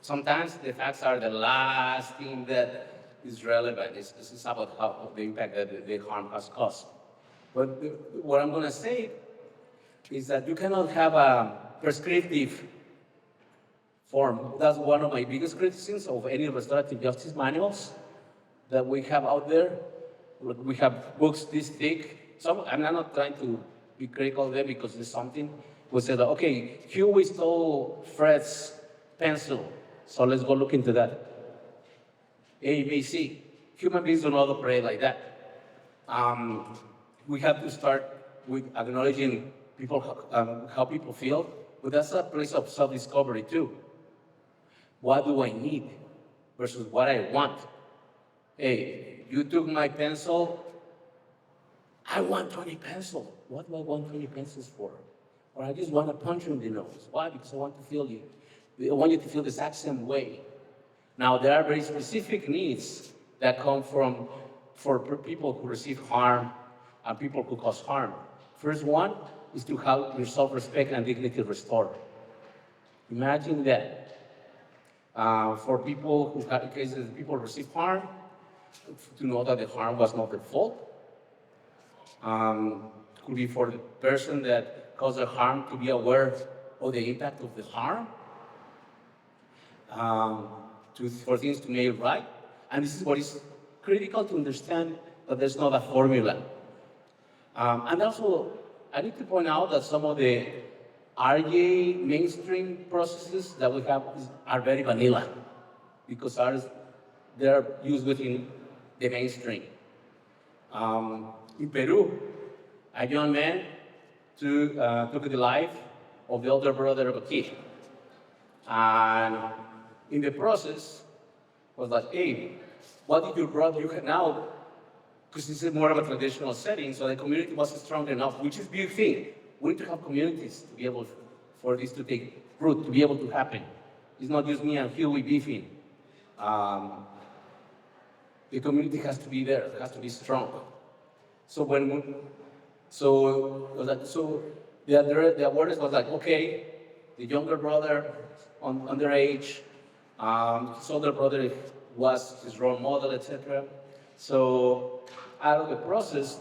Sometimes the facts are the last thing that is relevant. It's about how the impact that the harm has caused. But what I'm going to say is that you cannot have a prescriptive form. That's one of my biggest criticisms of any restorative justice manuals that we have out there. We have books this thick. I'm not trying to be critical of them because there's something. We said, okay, Huey stole Fred's pencil, so let's go look into that. A, B, C. Human beings do not operate like that. We have to start with acknowledging people, how people feel, but that's a place of self-discovery too. What do I need versus what I want? Hey, you took my pencil, I want 20 pencils. What do I want 20 pencils for? Or I just want to punch you in the nose. Why? Because I want to feel you. I want you to feel the exact same way. Now, there are very specific needs that come for people who receive harm and people who cause harm. First one is to have your self-respect and dignity restored. Imagine that. For people who have cases, people receive harm, to know that the harm was not their fault. Could be for the person that caused the harm to be aware of the impact of the harm. For things to be made right. And this is what is critical to understand, that there's not a formula. And also, I need to point out that some of the RJ mainstream processes that we have are very vanilla, because they're used within the mainstream. In Peru, a young man took the life of the older brother of a kid. And in the process, was like, hey, what did your brother, you can now, because this is more of a traditional setting, so the community wasn't strong enough, which is a big thing. We need to have communities to be able, for this to take root, to be able to happen. It's not just me and Huey beefing. The community has to be there, it has to be strong. So the awareness was like, okay, the younger brother, underage, his older brother was his role model, etc. So out of the process,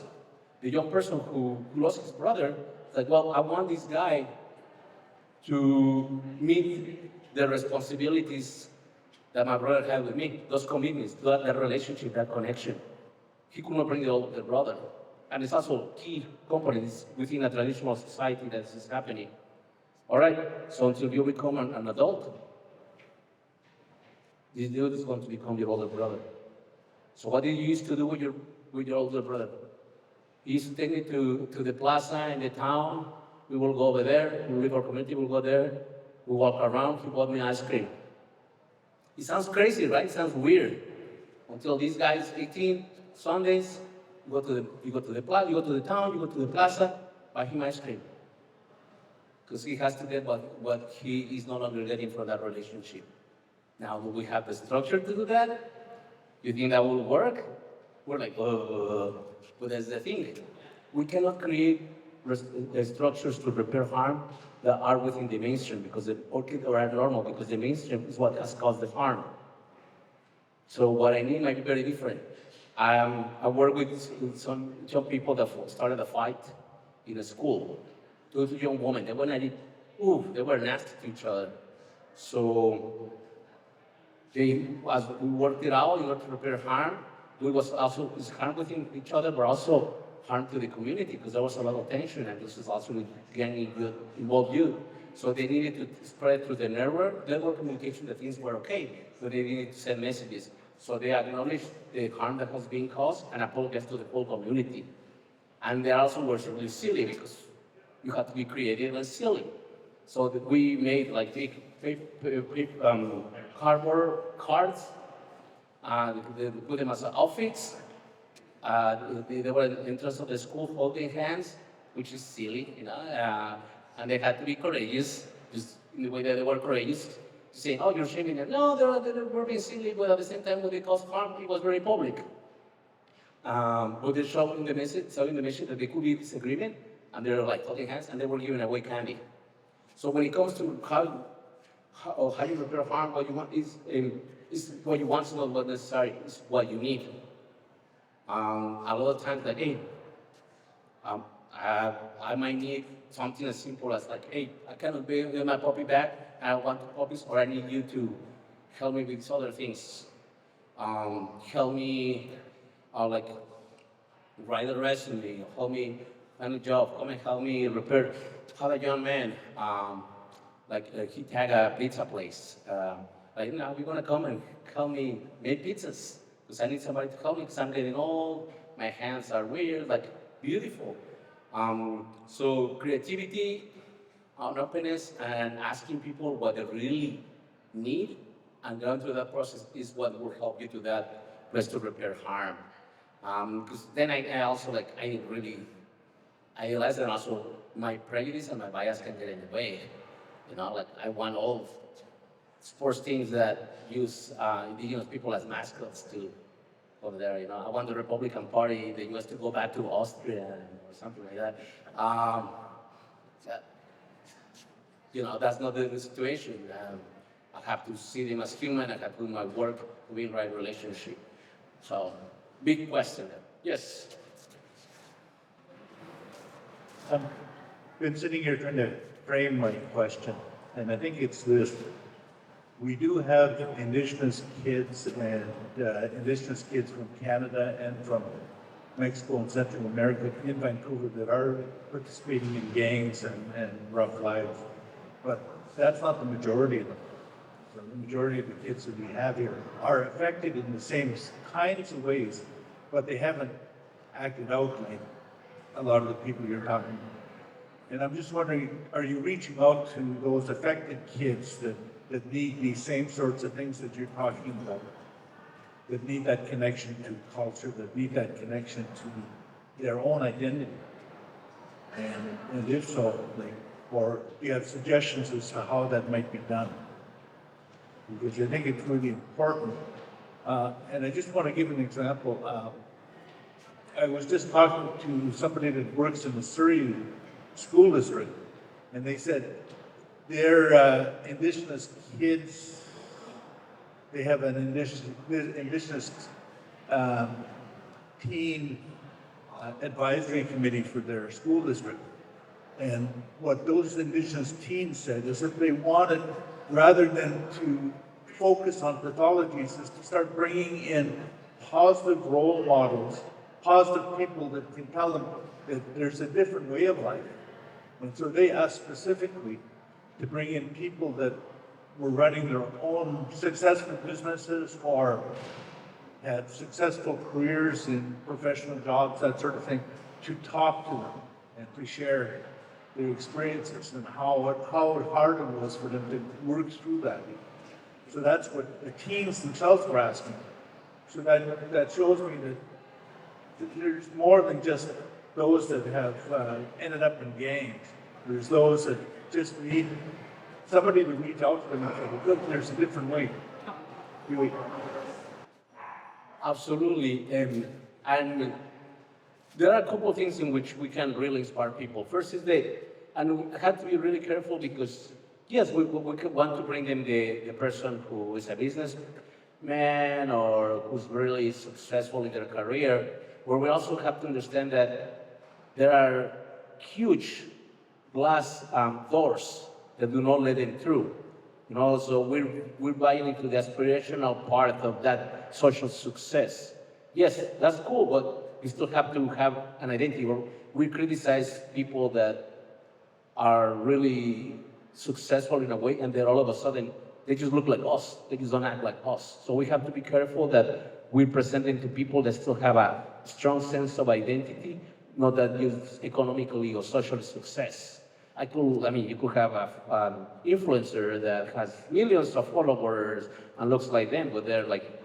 the young person who lost his brother said, well, I want this guy to meet the responsibilities that my brother had with me, those commitments, that relationship, that connection. He could not bring the older brother. And it's also key components within a traditional society that is happening. All right, so until you become an adult, this dude is going to become your older brother. So what did you used to do with your older brother? He used to take me to the plaza in the town. We will go over there. We leave our community, we'll go there. We walk around. He bought me ice cream. It sounds crazy, right? It sounds weird. Until these guys, 18 Sundays, you go to the town, you go to the plaza, buy him ice cream. Because he has to get what he is no longer getting from that relationship. Now, do we have the structure to do that? You think that will work? We're like, but that's the thing. We cannot create structures to repair harm that are within the mainstream because or are normal, because the mainstream is what has caused the harm. So what I need might be very different. I work with some people that started a fight in a school. Those young women, they were nasty to each other. So as we worked it out in order to repair harm, we was also harm within each other, but also harm to the community because there was a lot of tension, and this is also getting involved youth. So they needed to spread through the network communication that things were okay, but they needed to send messages. So they acknowledged the harm that was being caused and apologized to the whole community. And they also were really silly because you had to be creative and silly. So that we made like cardboard cards, they put them as outfits. They were in the entrance of the school holding hands, which is silly, and they had to be courageous, just in the way that they were courageous, to say, oh, you're shaming them. No, they were being silly, but at the same time, when they caused harm, it was very public. But they're showing the message that there could be disagreement, and they were like holding hands, and they were giving away candy. So when it comes to how you repair harm, what you want is what you want, is not what necessary, is what you need. A lot of times, like, hey, I might need something as simple as like, hey, I cannot be with my puppy back, I want the puppies, or I need you to help me with other things. Help me, like, write a resume, help me find a job, come and help me repair. How a young man, he tag a pizza place. Like, now you're gonna come and help me make pizzas, because I need somebody to help me, because I'm getting old, my hands are weird, like, beautiful. So creativity, openness, and asking people what they really need, and going through that process is what will help you to that place to repair harm. Because then I also, like, I realize that also my prejudice and my bias can get in the way. You know, like, I want all sports teams that use indigenous people as mascots to over there. You know, I want the Republican Party, the U.S. to go back to Austria or something like that. You know, that's not the situation. I have to see them as human. I have to do my work to be in the right relationship. So, big question. Yes. I've been sitting here trying to frame my question, and I think it's this. We do have indigenous kids and indigenous kids from Canada and from Mexico and Central America in Vancouver that are participating in gangs and rough lives. But that's not the majority of them. So the majority of the kids that we have here are affected in the same kinds of ways, but they haven't acted out like a lot of the people you're talking about. And I'm just wondering, are you reaching out to those affected kids that need these same sorts of things that you're talking about, that need that connection to culture, that need that connection to their own identity? And if so, like, or do you have suggestions as to how that might be done? Because I think it's really important. And I just want to give an example. I was just talking to somebody that works in the Surrey school district, and they said their indigenous kids, they have an indigenous teen advisory committee for their school district. And what those indigenous teens said is that they wanted, rather than to focus on pathologies, is to start bringing in positive role models, positive people that can tell them that there's a different way of life. And so they asked specifically to bring in people that were running their own successful businesses or had successful careers in professional jobs, that sort of thing, to talk to them and to share their experiences and how hard it was for them to work through that. So that's what the teens themselves were asking. So that shows me that there's more than just those that have ended up in gangs. There's those that just need somebody to reach out to them and say, look, there's a different way. Really. Absolutely. And there are a couple of things in which we can really inspire people. First is and we have to be really careful because, yes, we want to bring them the person who is a businessman or who's really successful in their career, where we also have to understand that there are huge glass doors that do not let them through. You know, so we're buying into the aspirational part of that social success. Yes, that's cool, but we still have to have an identity. We criticize people that are really successful in a way, and then all of a sudden they just look like us. They just don't act like us. So we have to be careful that we present them to people that still have a strong sense of identity, not that use economically or social success. You could have an influencer that has millions of followers and looks like them, but they're like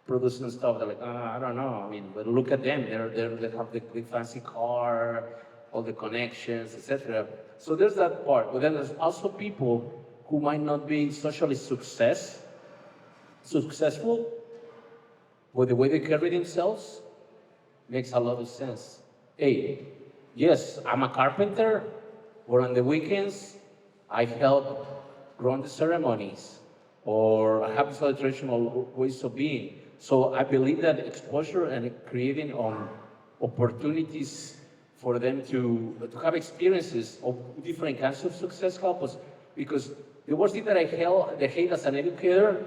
producing stuff. They're like, I don't know. But look at them. They have the big fancy car, all the connections, etc. So there's that part. But then there's also people who might not be socially successful, but the way they carry themselves makes a lot of sense. Hey, yes, I'm a carpenter, Or on the weekends, I help run the ceremonies, or I have these other traditional ways of being. So I believe that exposure and creating opportunities for them to have experiences of different kinds of success help us. Because the worst thing that I hate as an educator,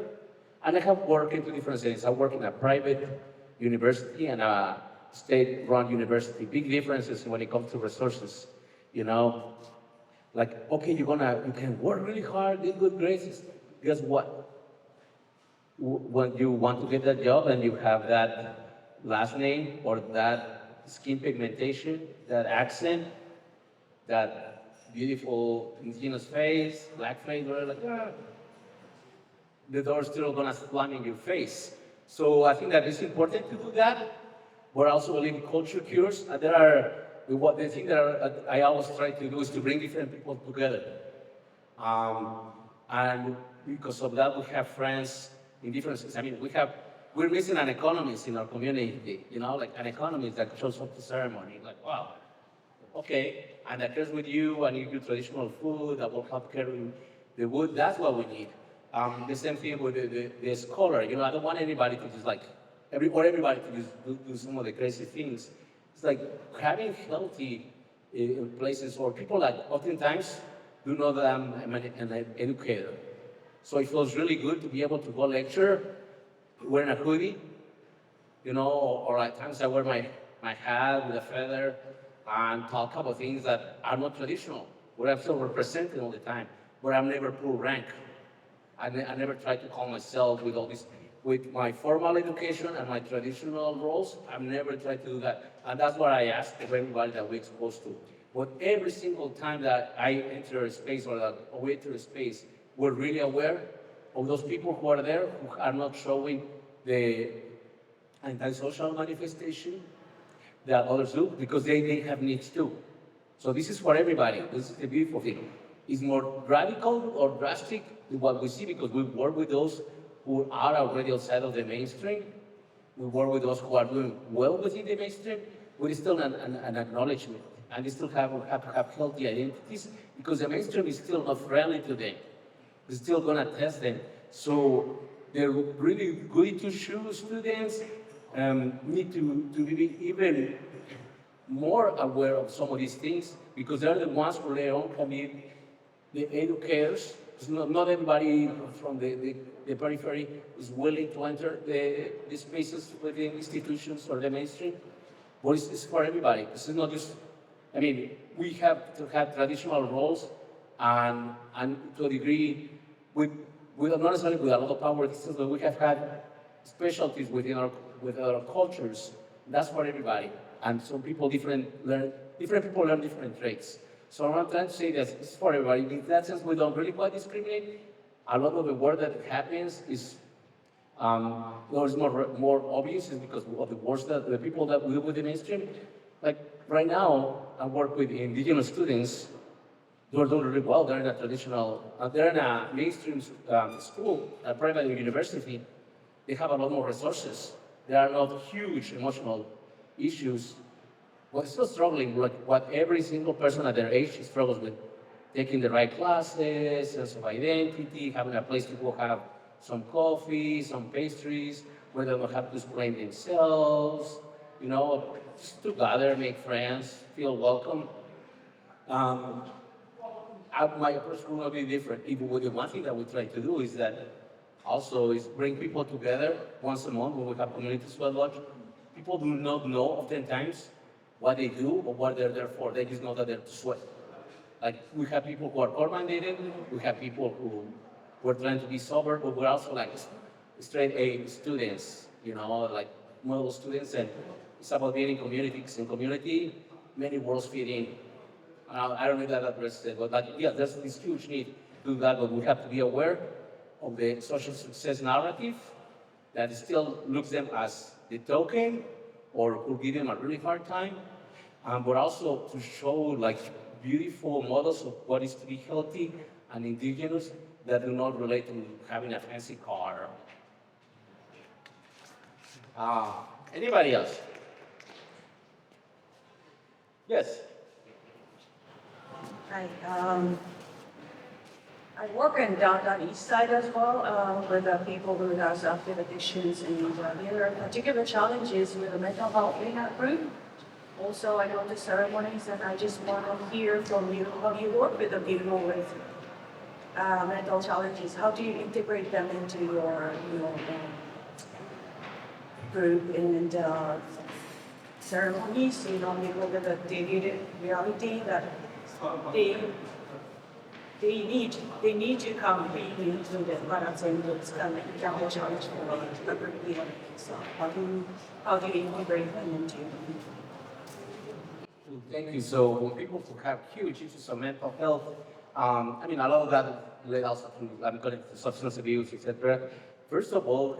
and I have worked in two different settings. I work in a private university and a state-run university. Big differences when it comes to resources. You know, like, okay, you can work really hard, get good grades. Guess what? When you want to get that job and you have that last name or that skin pigmentation, that accent, that beautiful indigenous face, black face, whatever, like, the door's still gonna slam in your face. So I think that it's important to do that. But I also believe culture cures. And the thing that I always try to do is to bring different people together. And because of that, we have friends in different cities. I mean, we're missing an economist in our community, like an economist that shows up to ceremony. Like, wow, okay, and that cares with you, and you do traditional food that will help carry the wood. That's what we need. The same thing with the scholar. I don't want anybody to just everybody to just do some of the crazy things. It's like having healthy places, or people that oftentimes do know that I'm an educator. So it feels really good to be able to go lecture wearing a hoodie, or at times I wear my hat with a feather and talk about things that are not traditional, where I'm still represented all the time, where I'm never pull rank. I never try to call myself with all this, with my formal education and my traditional roles. I've never tried to do that. And that's what I ask of everybody that we're exposed to. But every single time that I enter a space or that we enter a space, we're really aware of those people who are there, who are not showing the antisocial manifestation that others do, because they have needs too. So this is for everybody. This is the beautiful thing. It's more radical or drastic than what we see, because we work with those who are already outside of the mainstream. We work with those who are doing well within the mainstream, but it's still an acknowledgement. And they still have to have healthy identities, because the mainstream is still not friendly to them. It's still gonna test them. So they're really good to show students need to be even more aware of some of these things, because they're the ones who their own can be the educators. Not everybody from the periphery is willing to enter the spaces within institutions or the mainstream, but it's for everybody. This is not just, we have to have traditional roles, and to a degree, not necessarily with a lot of power, but we have had specialties with our cultures. That's for everybody. And some people different people learn different traits. So what I'm trying to say that it's for everybody. In that sense, we don't really quite discriminate. A lot of the work that happens is more obvious, is because of the work that the people that we do with the mainstream. Like right now, I work with Indigenous students. They're doing really well. They're in a mainstream school, a private university. They have a lot more resources. There are not huge emotional issues. But still struggling with what every single person at their age struggles with. Taking the right classes, sense of identity, having a place to go have some coffee, some pastries, where they don't have to explain themselves, just to gather, make friends, feel welcome. My approach will not be different. Even with the one thing that we try to do is bring people together once a month when we have community sweat lodge. People do not know oftentimes what they do or what they're there for. They just know that they're to sweat. Like, we have people who are core mandated, we have people who were trying to be sober, but we're also like straight A students, like model students, and it's about being in community. Because in community, many worlds fit in. I don't know if that addresses it, but yeah, there's this huge need to do that, but we have to be aware of the social success narrative that still looks them as the token, or could give them a really hard time, but also to show beautiful models of what is to be healthy and indigenous that do not relate to having a fancy car. Anybody else? Yes. Hi. I work in downtown east side as well with people who have active addictions, and there are particular challenges with the mental health rehab group. Also, I know the ceremonies, and I just want to hear from you how you work with the people with mental challenges. How do you integrate them into your group and ceremonies? People with a daily reality that they they need to come into the marathon. It's kind of become a challenge for the group. So how do you integrate them into? Thank you. So when people who have huge issues of mental health, I mean, a lot of that led also to connected to substance abuse, etc. First of all,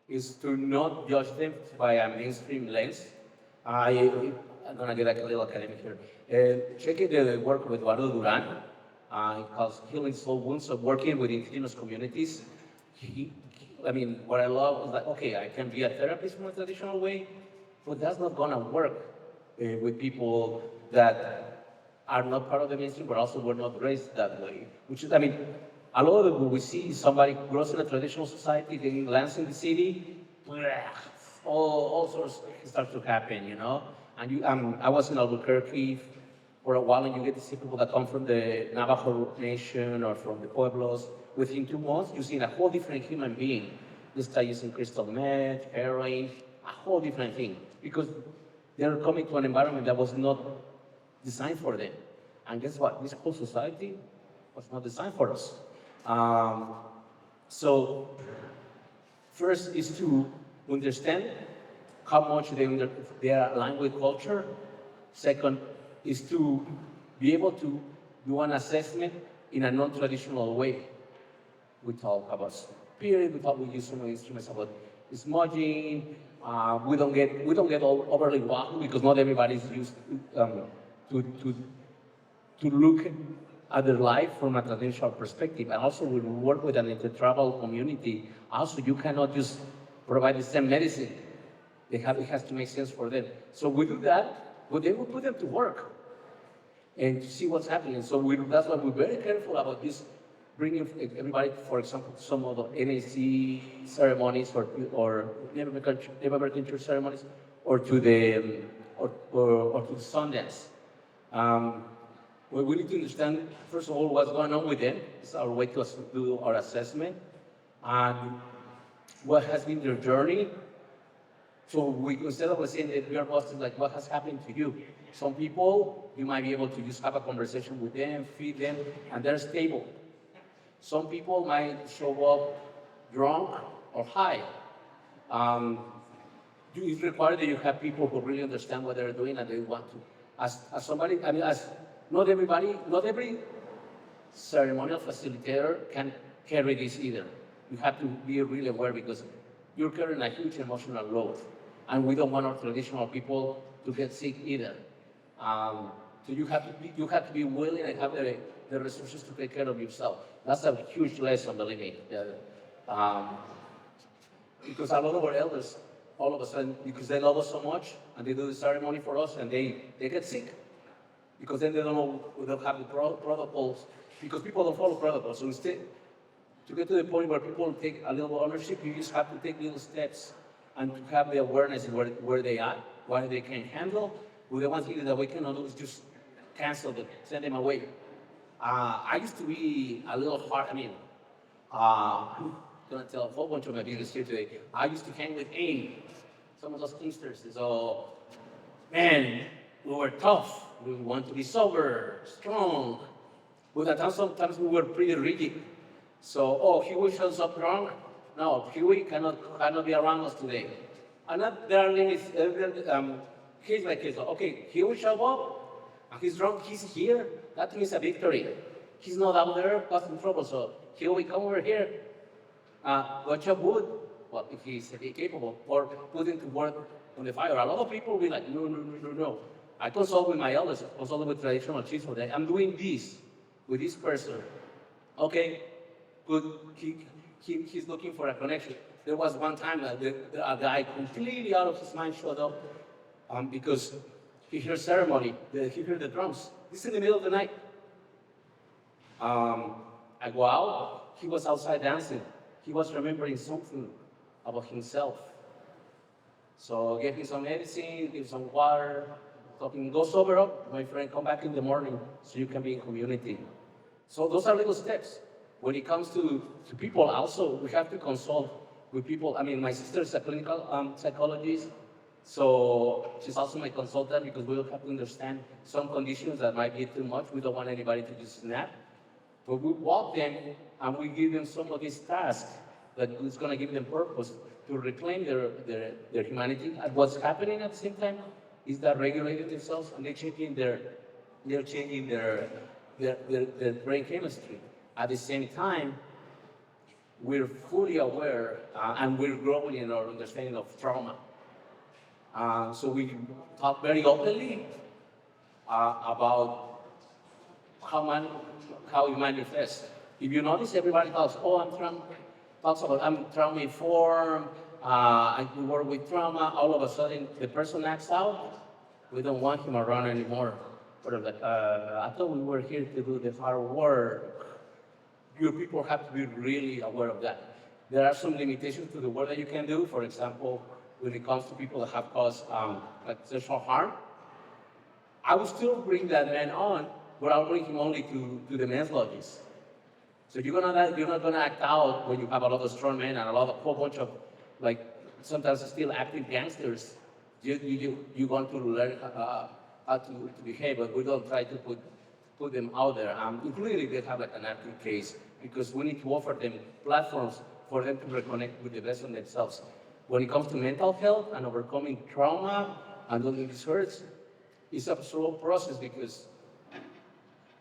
is to not judge them by a mainstream lens. I'm gonna get like a little academic here. Checking the work with Eduardo Duran, it calls Healing Soul Wounds, of working with indigenous communities. I mean, what I love is like, okay, I can be a therapist from a traditional way, but that's not gonna work with people that are not part of the mainstream, but also were not raised that way. Which is, I mean, a lot of it, when we see somebody grows in a traditional society, then lands in the city, all sorts start to happen, you know? And you, I was in Albuquerque for a while, and you get to see people that come from the Navajo Nation or from the Pueblos. Within 2 months, you see a whole different human being. They start using crystal meth, heroin, a whole different thing. Because they're coming to an environment that was not designed for them. And guess what? This whole society was not designed for us. So first is to understand how much they are aligned with culture. Second is to be able to do an assessment in a non-traditional way. We talk about spirit, we use some instruments about smudging. We don't get all overly wahoo because not everybody is used to look at their life from a traditional perspective. And also when we work with an intertribal community, also you cannot just provide the same medicine. It has to make sense for them. So we do that, but then we put them to work and to see what's happening. So that's why we're very careful about this, bringing everybody, for example, to some of the NAC ceremonies or Native American church ceremonies, or to the Sundance. We need to understand, first of all, what's going on with them. It's our way to do our assessment, and what has been their journey. So instead of saying that we are busted, like what has happened to you? Some people, you might be able to just have a conversation with them, feed them, and they're stable. Some people might show up drunk or high. It's required that you have people who really understand what they're doing and they want to. As somebody, I mean, not every ceremonial facilitator can carry this either. You have to be really aware because you're carrying a huge emotional load. And we don't want our traditional people to get sick either. So you have to be willing and have the resources to take care of yourself. That's a huge lesson, believe me. Because a lot of our elders, all of a sudden, because they love us so much, and they do the ceremony for us, and they get sick. Because then they don't have the protocols, because people don't follow protocols. So instead, to get to the point where people take a little ownership, you just have to take little steps and to have the awareness of where they are, what they can handle. With the ones that we cannot do is just cancel them, send them away. I used to be a little hard. I mean, I'm gonna tell a whole bunch of my business here today. I used to hang with AIM, some of those Teamsters. So, man, we were tough. We want to be sober, strong. But at times, sometimes we were pretty rigid. So, Huey shows up drunk. No, Huey cannot be around us today. And there are limits. Case by case. Okay, Huey show up, and he's drunk. He's here. That means a victory. He's not out there causing trouble. So, Huey, come over here. Go chop wood. Well, if he's capable, or put him to work on the fire. A lot of people will be like, no. I consult with my elders. I consult with traditional chiefs for that. I'm doing this with this person. Okay, good. He's looking for a connection. There was one time that a guy completely out of his mind showed up because he heard ceremony, he heard the drums. It's in the middle of the night. I go out, he was outside dancing. He was remembering something about himself. So give him some medicine, give him some water, talking, go sober up, my friend, come back in the morning so you can be in community. So those are little steps. When it comes to people also, we have to consult with people. I mean, my sister is a clinical psychologist, so she's also my consultant because we will have to understand some conditions that might be too much. We don't want anybody to just snap. But we walk them and we give them some of these tasks that is going to give them purpose to reclaim their humanity. And what's happening at the same time is that regulating themselves and they're changing their brain chemistry. At the same time, we're fully aware and we're growing in our understanding of trauma. So we talk very openly about how you manifest. If you notice, everybody talks, I'm trauma-informed, I can work with trauma. All of a sudden, the person acts out, we don't want him around anymore. Or like, I thought we were here to do the hard work. Your people have to be really aware of that. There are some limitations to the work that you can do. For example, when it comes to people that have caused like sexual harm, I will still bring that man on, but I'll bring him only to the methodologies. So you're not gonna act out when you have a lot of strong men and a whole bunch of like sometimes still active gangsters. You're going to learn how to behave, but we don't try to put them out there, including if they have like an active case, because we need to offer them platforms for them to reconnect with the best of themselves. When it comes to mental health and overcoming trauma and all these hurts, it's a slow process because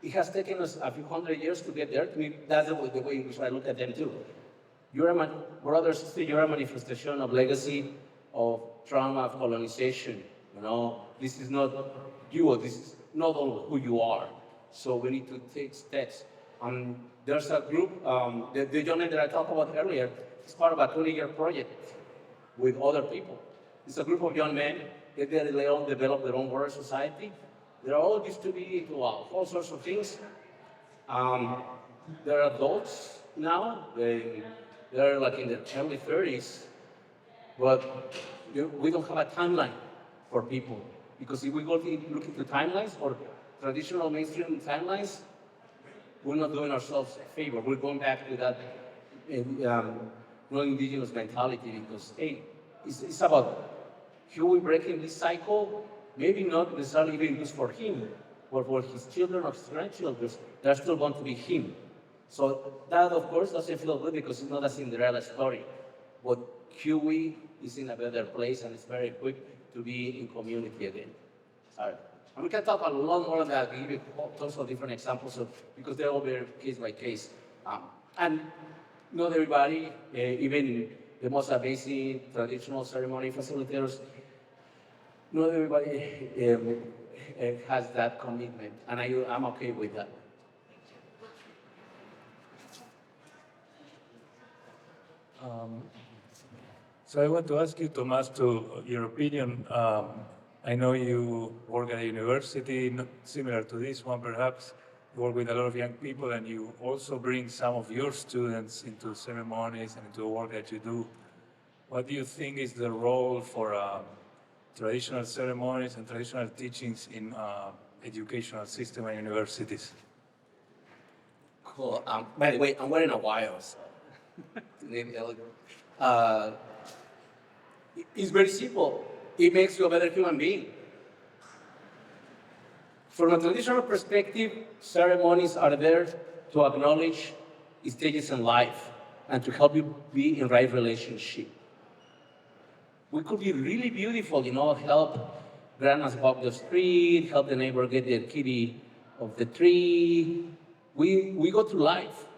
it has taken us a few hundred years to get there. To me, that's the way in which I look at them too. Brother, sister, you're a manifestation of legacy, of trauma, of colonization. You know, this is not you, this is not all who you are. So we need to take steps. There's a group, the young man that I talked about earlier, is part of a 20-year project with other people. It's a group of young men that they all develop their own world society. They're all used to be into all sorts of things. They're adults now. They're like in their early 30s, but we don't have a timeline for people. Because if we go look into timelines or traditional mainstream timelines, we're not doing ourselves a favor. We're going back to that non-indigenous mentality because, hey, it's about how we breaking this cycle, maybe not necessarily even just for him, but for his children or his grandchildren, they're still going to be him. So that, of course, doesn't feel good because it's not a Cinderella story. But QE is in a better place and it's very equipped to be in community again. Sorry. And we can talk a lot more on that, give you tons of different examples because they're all very case by case. And not everybody, even the most amazing traditional ceremony facilitators, not everybody has that commitment, and I'm okay with that. So I want to ask you, Tomas, to your opinion. I know you work at a university, not similar to this one perhaps. You work with a lot of young people and you also bring some of your students into ceremonies and into the work that you do. What do you think is the role for traditional ceremonies and traditional teachings in educational system and universities? Cool. By the way, I'm wearing a wire, so it's very simple. It makes you a better human being. From a traditional perspective, ceremonies are there to acknowledge stages in life and to help you be in right relationship. We could be really beautiful, help grandmas walk the street, help the neighbor get their kitty off the tree. We go through life.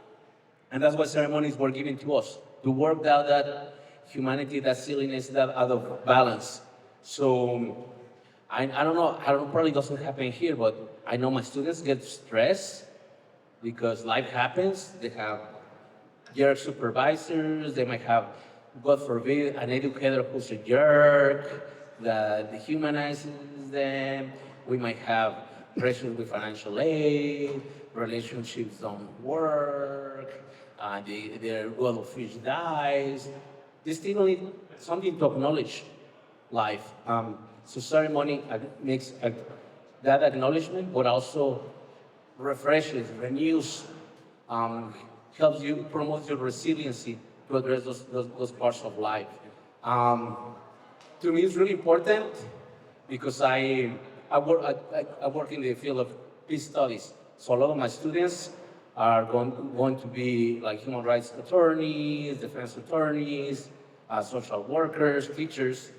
And that's what ceremonies were given to us, to work out that humanity, that silliness, that out of balance. So I don't know, probably doesn't happen here, but I know my students get stressed because life happens. They have jerk supervisors, they might have, God forbid, an educator who's a jerk that dehumanizes them. We might have pressure with financial aid, relationships don't work, their gold fish dies. They still need something to acknowledge life. So ceremony makes that acknowledgement, but also refreshes, renews, helps you, promotes your resiliency to address those parts of life. To me, it's really important because I work in the field of peace studies. So a lot of my students are going to be like human rights attorneys, defense attorneys, social workers, teachers.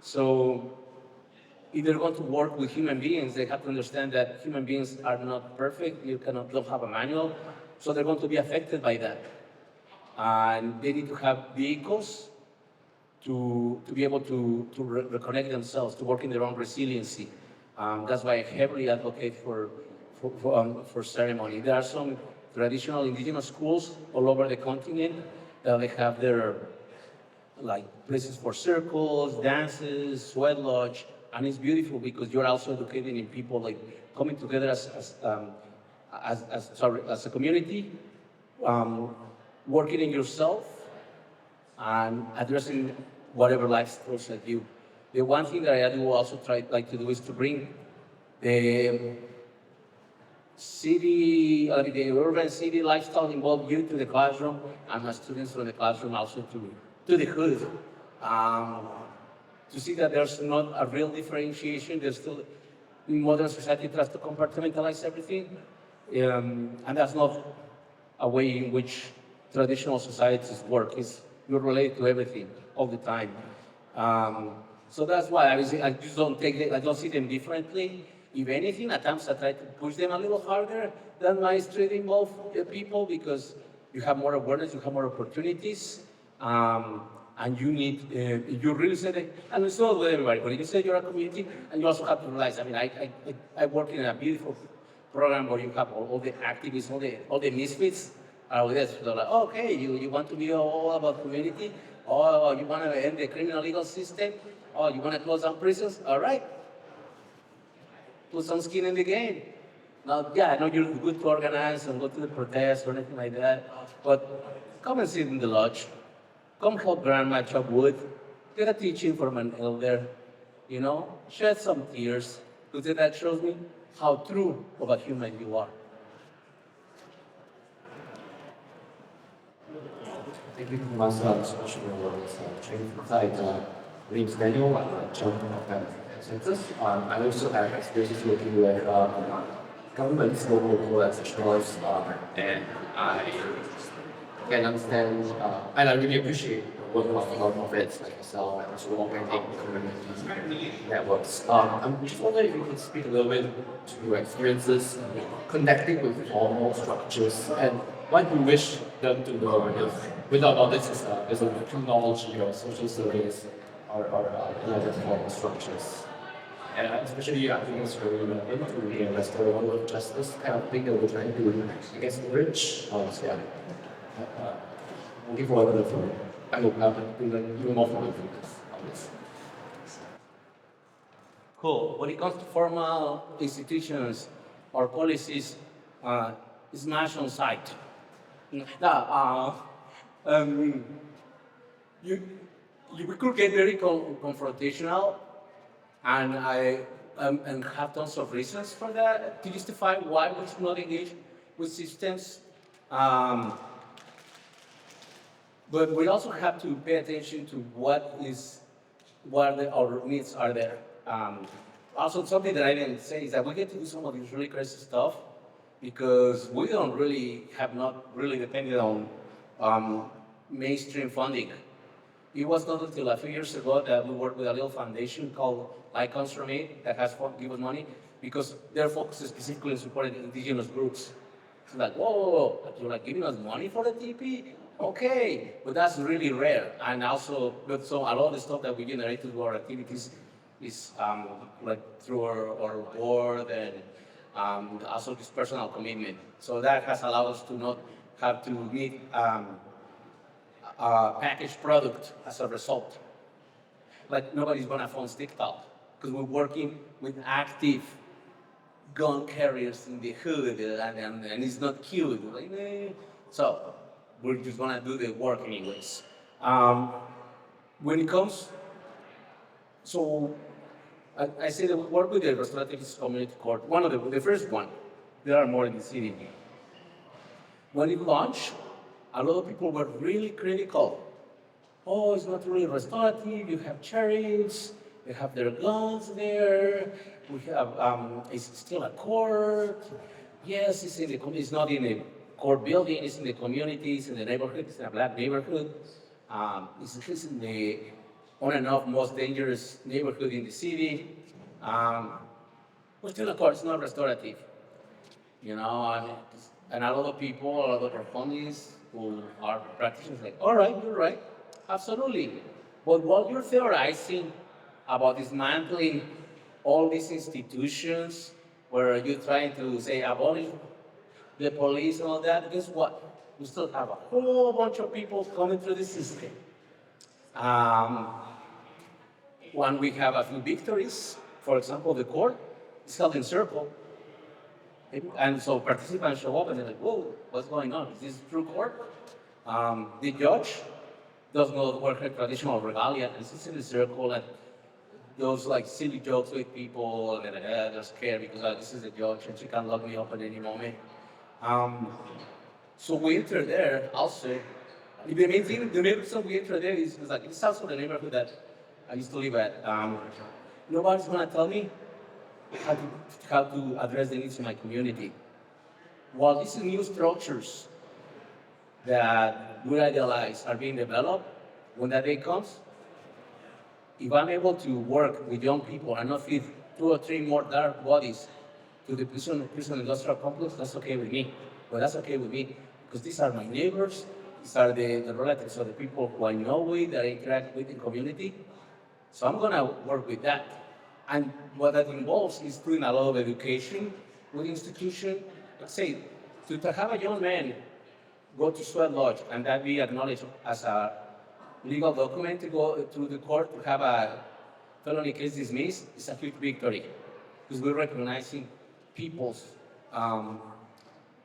So if they're going to work with human beings, they have to understand that human beings are not perfect. Don't have a manual. So they're going to be affected by that. And they need to have vehicles to be able to reconnect themselves, to work in their own resiliency. That's why I heavily advocate for ceremony. There are some traditional indigenous schools all over the continent that they have their like places for circles, dances, sweat lodge, and it's beautiful because you're also educating in people like coming together as a community, working in yourself, and addressing whatever life throws at you. The one thing that I do also like to do is to bring the the urban city lifestyle involved youth to the classroom, and my students from the classroom also to the hood. To see that there's not a real differentiation, there's still, in modern society, tries to compartmentalize everything, and that's not a way in which traditional societies work. You're related to everything all the time. So that's why I just don't I don't see them differently. If anything, at times I try to push them a little harder than my street involved people because you have more awareness, you have more opportunities, and you need, you really said it, and it's not with everybody, but you said you're a community, and you also have to realize, I mean, I work in a beautiful program where you have all the activists, all the misfits are with us. They're like, oh, okay, you want to be all about community? Oh, you want to end the criminal legal system? Oh, you want to close down prisons? All right. Put some skin in the game. Now, yeah, I know you're good to organize and go to the protests or anything like that, but come and sit in the lodge. Come help grandma chop wood. Get a teaching from an elder. You know, shed some tears. Because that shows me how true of a human you are. Thank you for discussion of training inside Reams manual and jumping of census. I also have experiences working with governments, local and centralized, and I can understand and I really appreciate the work of nonprofits like yourself and also organizing community networks. I'm just wondering if you could speak a little bit to your experiences connecting with formal structures and what you wish them to know if without all this is a technology or social service or other formal structures. And especially I think it's very relevant to the restorative justice kind of thing that we're trying to, I guess, enrich. Looking forward to the film. I hope I can learn even more from this. Cool. When it comes to formal institutions or policies, it's smash on sight. Now, we could get very confrontational, and have tons of reasons for that to justify why we should not engage with systems. But we also have to pay attention to what our needs are there. Also, something that I didn't say is that we get to do some of this really crazy stuff because we have not really depended on mainstream funding. It was not until a few years ago that we worked with a little foundation called Icons from Aid that has given us money because they're focused specifically on supporting indigenous groups. It's like, whoa, you're like giving us money for the TP? Okay, but that's really rare. And also, so a lot of the stuff that we generate through our activities is like through our board and also this personal commitment. So that has allowed us to not have to meet a packaged product as a result. Like nobody's gonna phone stick out because we're working with active gun carriers in the hood, and it's not cute. Like, so we're just gonna do the work anyways. When it comes, so I say that we work with the restorative community court. One of the first one. There are more in the city. When it launched, a lot of people were really critical. Oh, it's not really restorative. You have chariots. They have their guns there. We have, it's still a court. Yes, it's in the, it's not in a court building. It's in the community. It's in the neighborhood. It's in a black neighborhood. It's in the on and off most dangerous neighborhood in the city. But still a court. It's not restorative. You know, and a lot of people, a lot of our homies who are practitioners, like, all right, you're right, absolutely. But what you're theorizing about dismantling all these institutions where you're trying to say abolish the police and all that, guess what? We still have a whole bunch of people coming through the system. When we have a few victories, for example, the court is held in circle. And so participants show up and they're like, whoa, what's going on? Is this true court? The judge does not work at traditional regalia and sits in the circle and those like silly jokes with people and they're scared because this is the judge and she can lock me up at any moment. So we enter there also. The main thing, the main reason we enter there is like, it's also the neighborhood that I used to live at. Nobody's gonna tell me how to address the needs of my community. While these new structures that we idealize are being developed, when that day comes, if I'm able to work with young people and not feed 2 or 3 more dark bodies to the prison industrial complex, that's okay with me. But that's okay with me because these are my neighbors, these are the relatives of the people who I know with, that I interact with in community. So I'm gonna work with that. And what that involves is doing a lot of education with the institution. Let's say, to have a young man go to Sweat Lodge and that be acknowledged as a legal document to go to the court to have a felony case dismissed is a huge victory. Because we're recognizing people's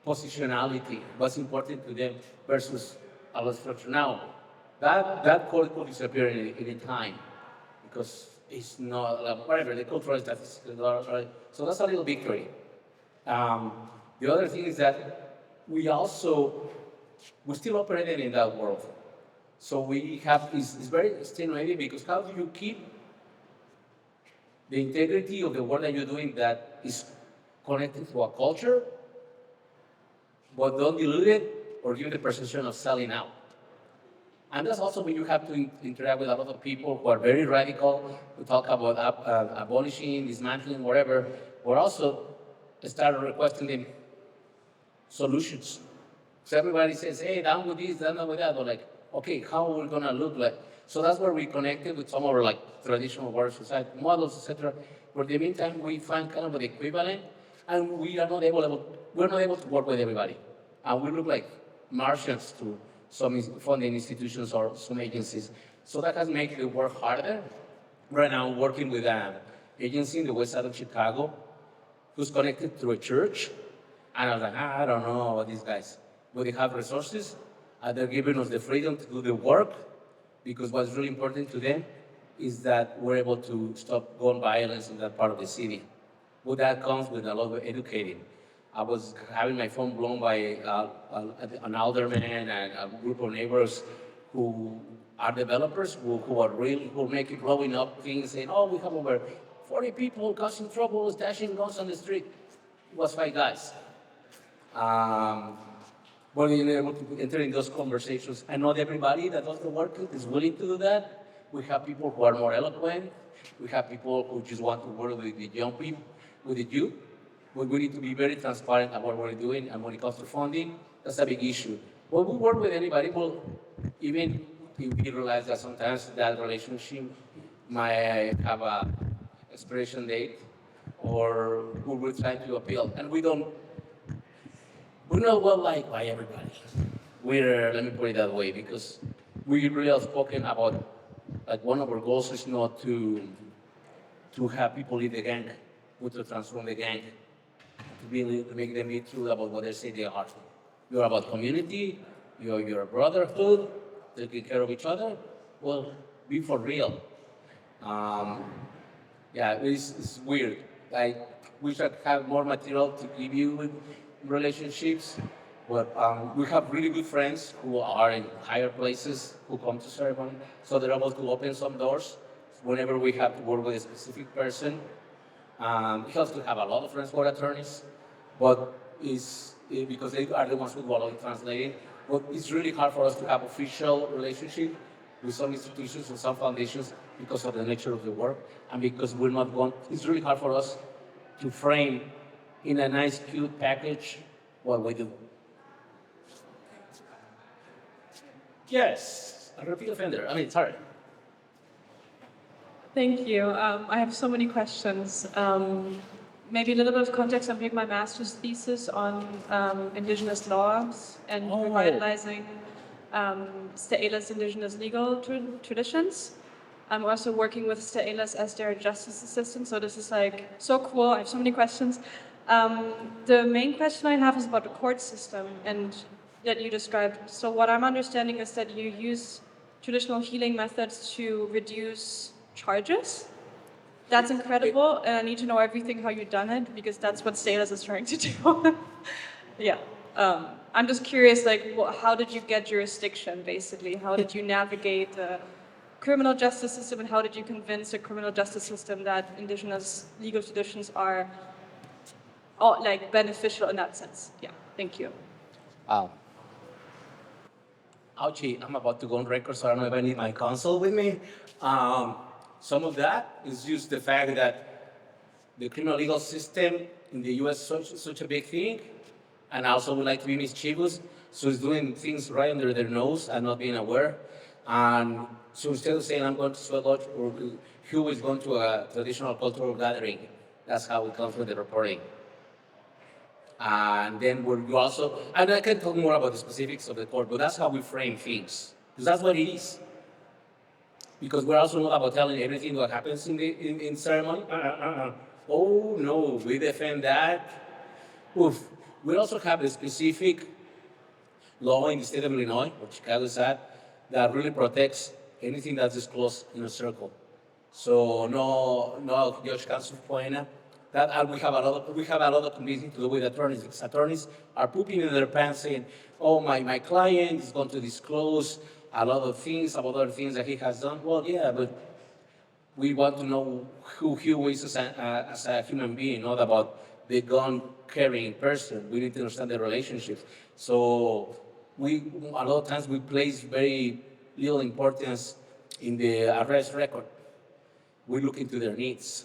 positionality, what's important to them versus our structure. Now, that court could disappear in any time because it's not, whatever, the cultural statistics are, right? So that's a little victory. The other thing is that we're still operating in that world. So we have, it's very stimulating because how do you keep the integrity of the work that you're doing that is connected to a culture, but don't dilute it or give the perception of selling out? And that's also when you have to interact with a lot of people who are very radical, who talk about abolishing, dismantling, whatever. We're also started requesting them solutions. So everybody says, hey, down with this, down with that. We're like, okay, how are we gonna look like? So that's where we connected with some of our like traditional work society models, etc. But in the meantime, we find kind of the equivalent, and we're not able to work with everybody. And we look like Martians to some funding institutions or some agencies. So that has made the work harder. Right now, I'm working with an agency in the west side of Chicago who's connected through a church. And I was like, I don't know about these guys. But they have resources, and they're giving us the freedom to do the work, because what's really important to them is that we're able to stop gun violence in that part of the city. But that comes with a lot of educating. I was having my phone blown by an alderman and a group of neighbors who are developers who are making blowing up things, saying, oh, we have over 40 people causing trouble, stashing guns on the street. It was 5 guys. But being able to enter in those conversations, and not everybody that does the work is willing to do that. We have people who are more eloquent. We have people who just want to work with the young people, with the youth. But we need to be very transparent about what we're doing, and when it comes to funding, that's a big issue. When we work with anybody, well, even if we realize that sometimes that relationship might have a expiration date, or we will try to appeal, and we're not well liked by everybody. Let me put it that way, because we really outspoken about, like, one of our goals is not to have people leave the gang, but to transform the gang. to make them be true about what they say they are. You're about community, you're a brotherhood, taking care of each other. Well, be for real. Yeah, it's weird. I wish I have more material to give you with relationships, but we have really good friends who are in higher places who come to ceremony, so they're able to open some doors whenever we have to work with a specific person. It helps to have a lot of friends who are attorneys, but because they are the ones who do a lot of translating. But it's really hard for us to have official relationship with some institutions and some foundations because of the nature of the work and because we're not going. It's really hard for us to frame in a nice, cute package what we do. Yes, a repeat offender. I mean, it's hard. Thank you. I have so many questions. Maybe a little bit of context. I'm doing my master's thesis on indigenous laws and revitalizing Sta'ela's indigenous legal traditions. I'm also working with Sta'elas as their justice assistant, so this is like so cool. I have so many questions. The main question I have is about the court system and that you described. So what I'm understanding is that you use traditional healing methods to reduce charges. That's incredible, and I need to know everything how you've done it because that's what Sta'elas is trying to do. Yeah. I'm just curious, like, how did you get jurisdiction, basically? How did you navigate the criminal justice system, and how did you convince the criminal justice system that indigenous legal traditions are like beneficial in that sense? Yeah, thank you. Ouchie, I'm about to go on record, so I don't know if I need my counsel with me. Some of that is just the fact that the criminal legal system in the US is such a big thing, and I also would like to be mischievous, so it's doing things right under their nose and not being aware. And so instead of saying I'm going to Sweat Lodge or Hugh is going to a traditional cultural gathering, that's how it comes with the reporting. And then you also, and I can talk more about the specifics of the court, but that's how we frame things, because that's what it is. Because we're also not about telling everything that happens in ceremony. Oh no, we defend that. Oof. We also have a specific law in the state of Illinois, or Chicago SAT, that really protects anything that's disclosed in a circle. So no Judge Counsel Poena. That we have a lot of convincing to do with attorneys. Because attorneys are pooping in their pants saying, "Oh, my client is going to disclose a lot of things about other things that he has done." Well, yeah, but we want to know who Hugh is as a human being, not about the gun-carrying person. We need to understand the relationships. So a lot of times we place very little importance in the arrest record. We look into their needs.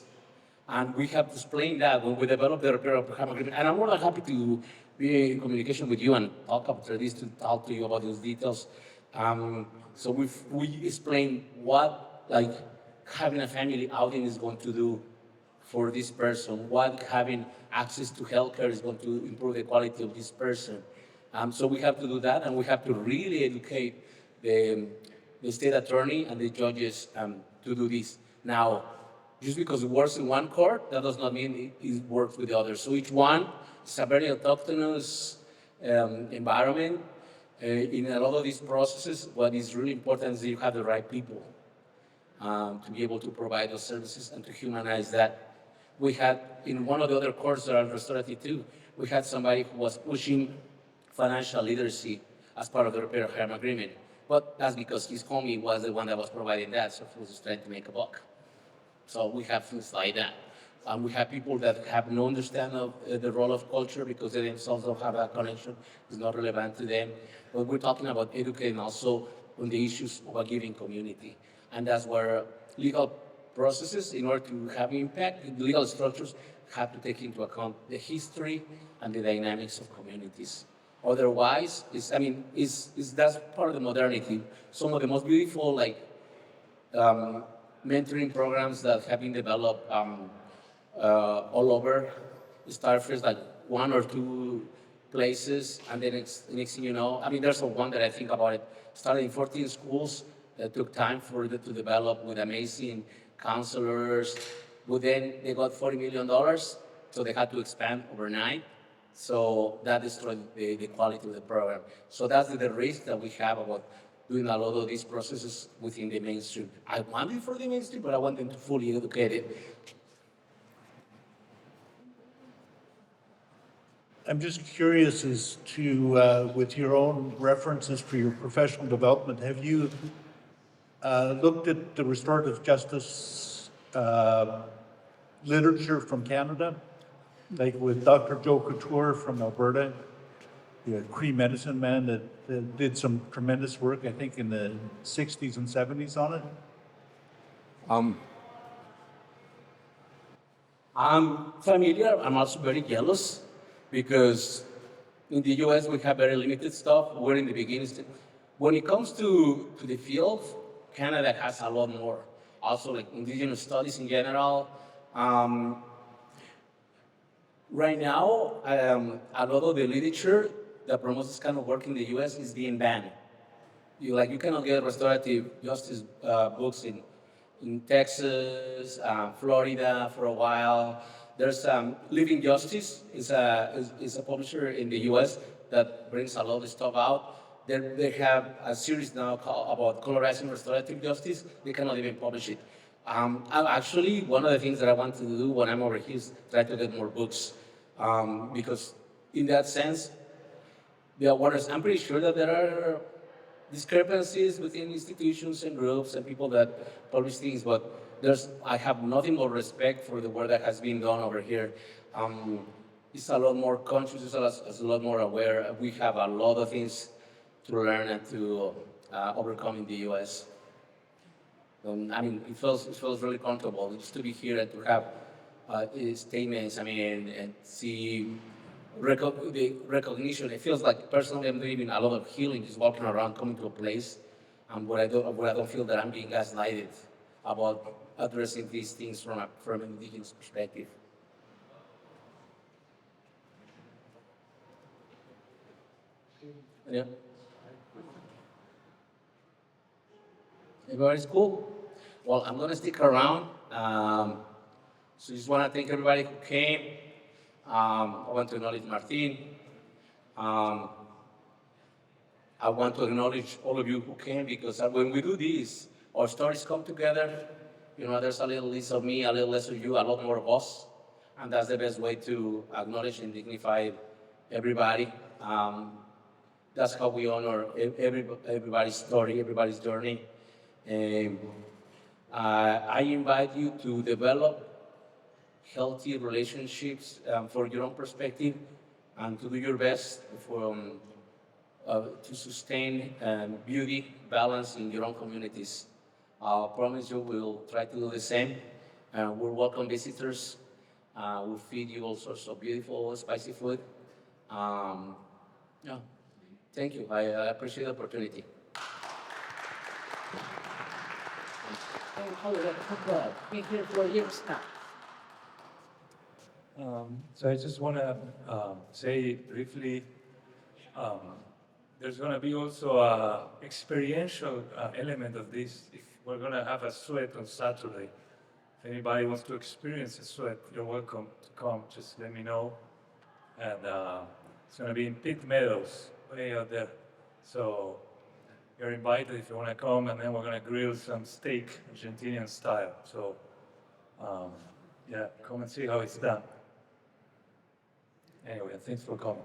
And we have to explain that when we develop the repair of harm agreement. And I'm more than happy to be in communication with you and talk after this to talk to you about those details. So we explain what like having a family outing is going to do for this person, what having access to healthcare is going to improve the quality of this person. So we have to do that, and we have to really educate the state attorney and the judges to do this. Now, just because it works in one court, that does not mean it works with the others. So each one is a very autonomous environment. In a lot of these processes, what is really important is that you have the right people to be able to provide those services and to humanize that. We had, in one of the other courts that are restorative too, we had somebody who was pushing financial literacy as part of the repair of harm agreement. But that's because his homie was the one that was providing that, so he was just trying to make a buck. So we have things like that. We have people that have no understanding of the role of culture because they themselves don't have that connection. It's not relevant to them. But we're talking about educating also on the issues of a giving community. And that's where legal processes, in order to have impact, legal structures have to take into account the history and the dynamics of communities. Otherwise, that's part of the modernity. Some of the most beautiful, mentoring programs that have been developed all over start first like one or two places, and then next thing you know, there's one that I think about it, started in 14 schools that took time for it to develop with amazing counselors, but then they got $40 million so they had to expand overnight. So that destroyed the quality of the program. So that's the risk that we have about doing a lot of these processes within the mainstream. I want it for the mainstream, but I want them to fully educate it. I'm just curious as to, with your own references for your professional development, have you looked at the restorative justice literature from Canada? Like with Dr. Joe Couture from Alberta, the Cree medicine man that did some tremendous work, I think, in the 60s and 70s on it? I'm familiar. I'm also very jealous because in the US we have very limited stuff. We're in the beginning. When it comes to the field, Canada has a lot more. Also, like Indigenous studies in general. Right now, a lot of the literature that promotes this kind of work in the US is being banned. You cannot get restorative justice books in Texas, Florida for a while. There's Living Justice is a publisher in the U.S. that brings a lot of stuff out. They have a series now about colorizing restorative justice. They cannot even publish it. Actually, one of the things that I want to do when I'm over here is try to get more books, because in that sense, I'm pretty sure that there are discrepancies within institutions and groups and people that publish things, but I have nothing but respect for the work that has been done over here. It's a lot more conscious, it's a lot more aware. We have a lot of things to learn and to overcome in the US. It feels really comfortable just to be here and to have statements, and see the recognition. It feels like personally I'm doing a lot of healing, just walking around, coming to a place where I don't feel that I'm being gaslighted about addressing these things from an Indigenous perspective. Yeah. Everybody's cool? Well, I'm gonna stick around. So just want to thank everybody who came. I want to acknowledge Martin. I want to acknowledge all of you who came, because when we do this, our stories come together. There's a little less of me, a little less of you, a lot more of us. And that's the best way to acknowledge and dignify everybody. That's how we honor everybody's story, everybody's journey. I invite you to develop healthy relationships for your own perspective, and to do your best to sustain beauty, balance in your own communities. I promise you we'll try to do the same. We'll welcome visitors. We'll feed you all sorts of beautiful, spicy food. Yeah. Thank you. I appreciate the opportunity. Been here for years now. So I just want to say briefly, there's going to be also an experiential element of this. If we're going to have a sweat on Saturday. If anybody wants to experience a sweat, you're welcome to come. Just let me know. And it's going to be in Pitt Meadows, way out there. So you're invited if you want to come, and then we're going to grill some steak, Argentinian style. So yeah, come and see how it's done. Anyway, thanks for coming.